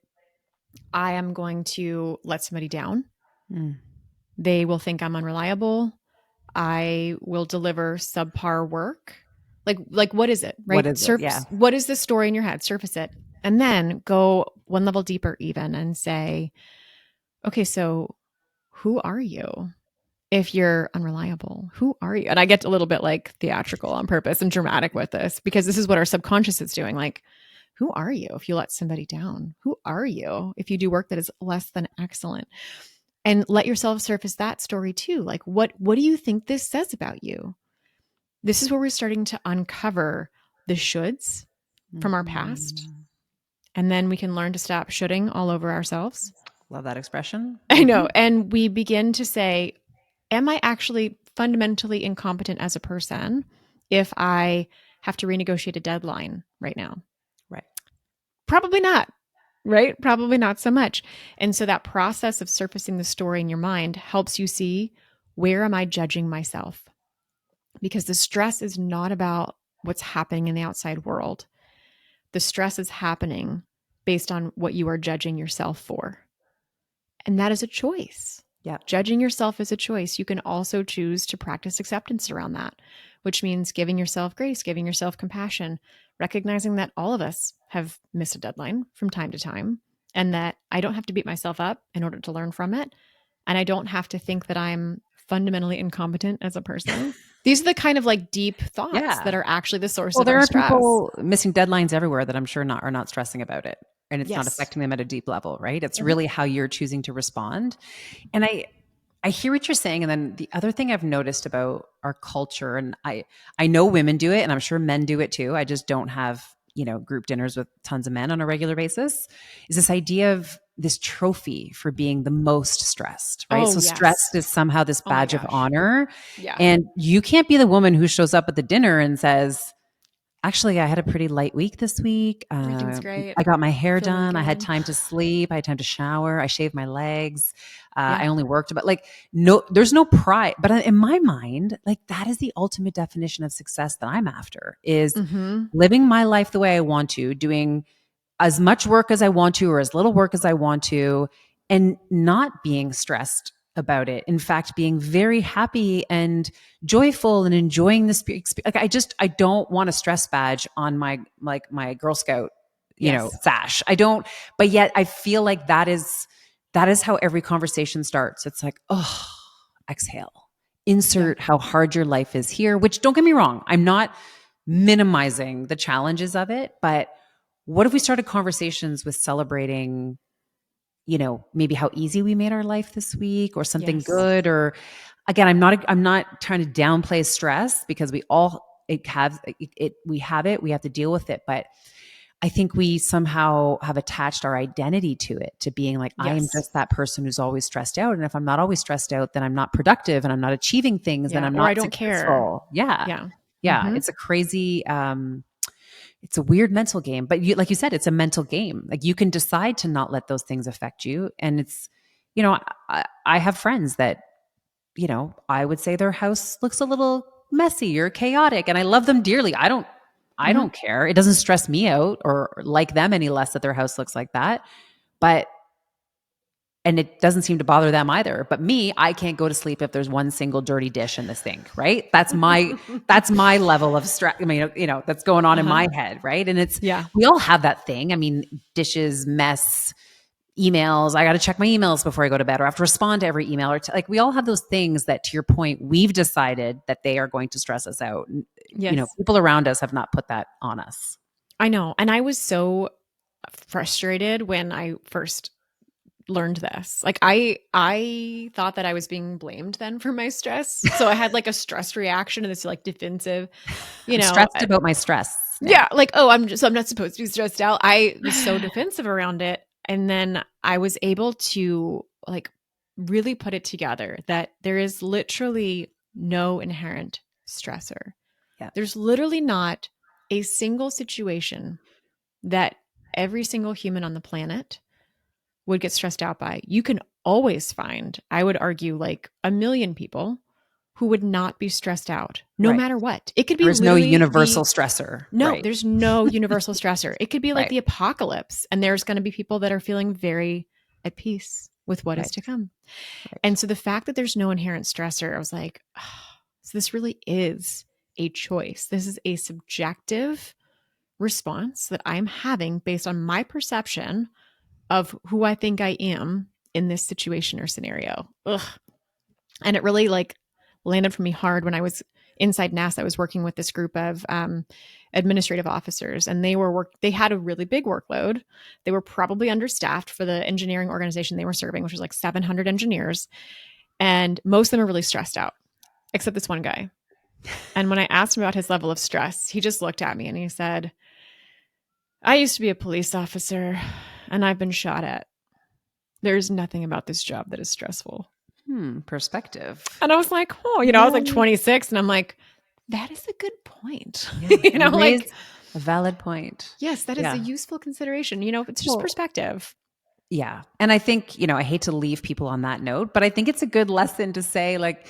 I am going to let somebody down? They will think I'm unreliable. I will deliver subpar work. Like what is it, right? What is the story in your head? Surface it. And then go one level deeper even and say, okay, so who are you? If you're unreliable, who are you? And I get a little bit like theatrical on purpose and dramatic with this, because this is what our subconscious is doing. Like, who are you if you let somebody down? Who are you if you do work that is less than excellent? And let yourself surface that story too. Like, what do you think this says about you? This is where we're starting to uncover the shoulds from our past. And then we can learn to stop shoulding all over ourselves. Love that expression. I know. And we begin to say, am I actually fundamentally incompetent as a person if I have to renegotiate a deadline right now? Right. Probably not, right? Probably not so much. And so that process of surfacing the story in your mind helps you see, where am I judging myself? Because the stress is not about what's happening in the outside world. The stress is happening based on what you are judging yourself for. And that is a choice. Yeah. Judging yourself is a choice. You can also choose to practice acceptance around that, which means giving yourself grace, giving yourself compassion, recognizing that all of us have missed a deadline from time to time, and that I don't have to beat myself up in order to learn from it. And I don't have to think that I'm fundamentally incompetent as a person. These are the kind of like deep thoughts that are actually the source of our stress. There are people missing deadlines everywhere that I'm sure are not stressing about it. And it's not affecting them at a deep level, right? It's really how you're choosing to respond. And I hear what you're saying. And then the other thing I've noticed about our culture, and I know women do it, and I'm sure men do it too. I just don't have group dinners with tons of men on a regular basis, is this idea of this trophy for being the most stressed, right? Oh, So yes. stressed is somehow this Oh my badge of gosh. honor. Yeah. And you can't be the woman who shows up at the dinner and says, actually, I had a pretty light week this week. Everything's great. I got my hair Feel really done. I had good. time to sleep. I had time to shower. I shaved my legs. Yeah. I only worked about no, there's no pride. But in my mind, like that is the ultimate definition of success that I'm after is Mm-hmm. living my life the way I want to, doing as much work as I want to or as little work as I want to, and not being stressed about it. In fact, being very happy and joyful and enjoying the experience. Like I don't want a stress badge on my Girl Scout, Yes. sash. I don't, but yet I feel like that is how every conversation starts. It's like, oh, exhale. Insert how hard your life is here, which don't get me wrong, I'm not minimizing the challenges of it, but what if we started conversations with celebrating, maybe how easy we made our life this week or something Yes. good? Or again, I'm not trying to downplay stress because we all we have it, we have to deal with it. But I think we somehow have attached our identity to it, to being like, I am Yes. just that person who's always stressed out. And if I'm not always stressed out, then I'm not productive and I'm not achieving things and I'm or not I don't successful. care. Yeah. Yeah. Mm-hmm. It's a crazy, it's a weird mental game, but like you said, it's a mental game. Like you can decide to not let those things affect you. And it's, I have friends that, I would say their house looks a little messy or chaotic and I love them dearly. I don't care. It doesn't stress me out or like them any less that their house looks like that. And it doesn't seem to bother them either. But me, I can't go to sleep if there's one single dirty dish in the sink, right? That's my level of stress. I mean, that's going on in my head, right? And we all have that thing. I mean, dishes, mess, emails. I got to check my emails before I go to bed, or I have to respond to every email, or we all have those things that, to your point, we've decided that they are going to stress us out. Yes. People around us have not put that on us. I know. And I was so frustrated when I first learned this. Like I thought that I was being blamed then for my stress. So I had like a stress reaction and this like defensive, I'm stressed about my stress now. Yeah. Like, oh, I'm not supposed to be stressed out. I was so defensive around it. And then I was able to like really put it together that there is literally no inherent stressor. Yeah. There's literally not a single situation that every single human on the planet would get stressed out by. You can always find, I would argue, like a million people who would not be stressed out no matter what. It could be there's no universal stressor. No, right. There's no universal stressor. It could be like the apocalypse, and there's going to be people that are feeling very at peace with what is to come. Right. And so the fact that there's no inherent stressor, I was like, oh, so this really is a choice. This is a subjective response that I'm having based on my perception of who I think I am in this situation or scenario. Ugh. And it really like landed for me hard when I was inside NASA. I was working with this group of administrative officers, and they had a really big workload. They were probably understaffed for the engineering organization they were serving, which was like 700 engineers. And most of them are really stressed out, except this one guy. And when I asked him about his level of stress, he just looked at me and he said, I used to be a police officer and I've been shot at. There's nothing about this job that is stressful. Perspective. And I was like, oh, I was like 26 and I'm like, that is a good point. Yeah, like a valid point. Yes, that is a useful consideration. It's just perspective. Yeah. And I think, I hate to leave people on that note, but I think it's a good lesson to say, like,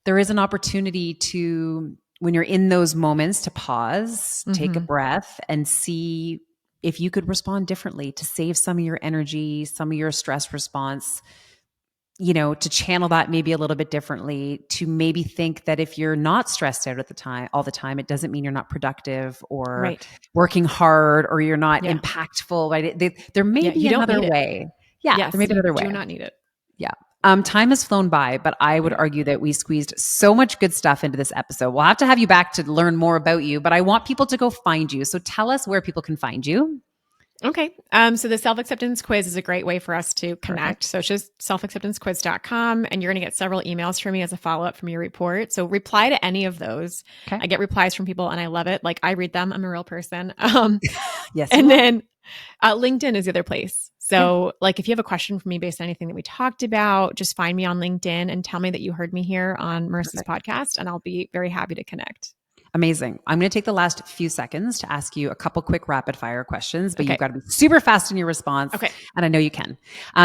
there is an opportunity to, when you're in those moments, to pause, take a breath, and see if you could respond differently to save some of your energy, some of your stress response, to channel that maybe a little bit differently, to maybe think that if you're not stressed out all the time, it doesn't mean you're not productive or working hard or you're not impactful. Right? There may be another way. Yeah. Yes, there may be another way. You do not need it. Yeah. Time has flown by, but I would argue that we squeezed so much good stuff into this episode. We'll have to have you back to learn more about you, but I want people to go find you. So tell us where people can find you. Okay. So the self-acceptance quiz is a great way for us to connect. Perfect. So it's just selfacceptancequiz.com, and you're going to get several emails from me as a follow-up from your report. So reply to any of those. Okay. I get replies from people and I love it. Like I read them. I'm a real person. Yes, you And are. then LinkedIn is the other place. So like if you have a question for me based on anything that we talked about, just find me on LinkedIn and tell me that you heard me here on Marissa's Perfect. podcast, and I'll be very happy to connect. Amazing. I'm going to take the last few seconds to ask you a couple quick rapid fire questions, but Okay. you've got to be super fast in your response. Okay. And I know you can.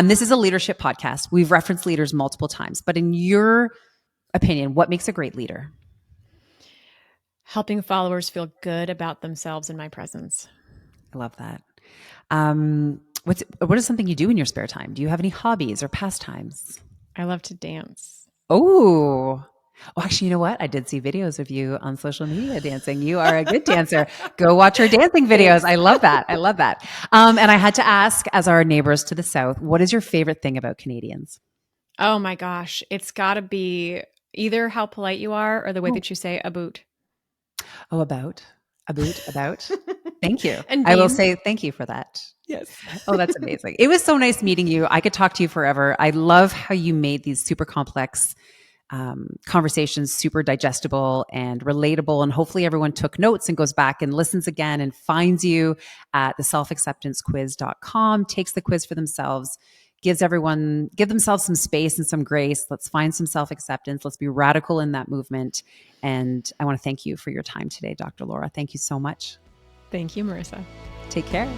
This is a leadership podcast. We've referenced leaders multiple times, but in your opinion, what makes a great leader? Helping followers feel good about themselves in my presence. I love that. What is something you do in your spare time? Do you have any hobbies or pastimes? I love to dance. Oh, actually, you know what? I did see videos of you on social media dancing. You are a good dancer. Go watch your dancing videos. Thanks. I love that. I love that. And I had to ask, as our neighbors to the south, what is your favorite thing about Canadians? Oh my gosh. It's got to be either how polite you are or the way Oh, that you say about. about. Thank you. And I will beans. say thank you for that. Yes. Oh, that's amazing. It was so nice meeting you. I could talk to you forever. I love how you made these super complex conversations super digestible and relatable. And hopefully everyone took notes and goes back and listens again and finds you at the selfacceptancequiz.com, takes the quiz for themselves, give themselves some space and some grace. Let's find some self-acceptance. Let's be radical in that movement. And I want to thank you for your time today, Dr. Laura. Thank you so much. Thank you, Marissa. Take care.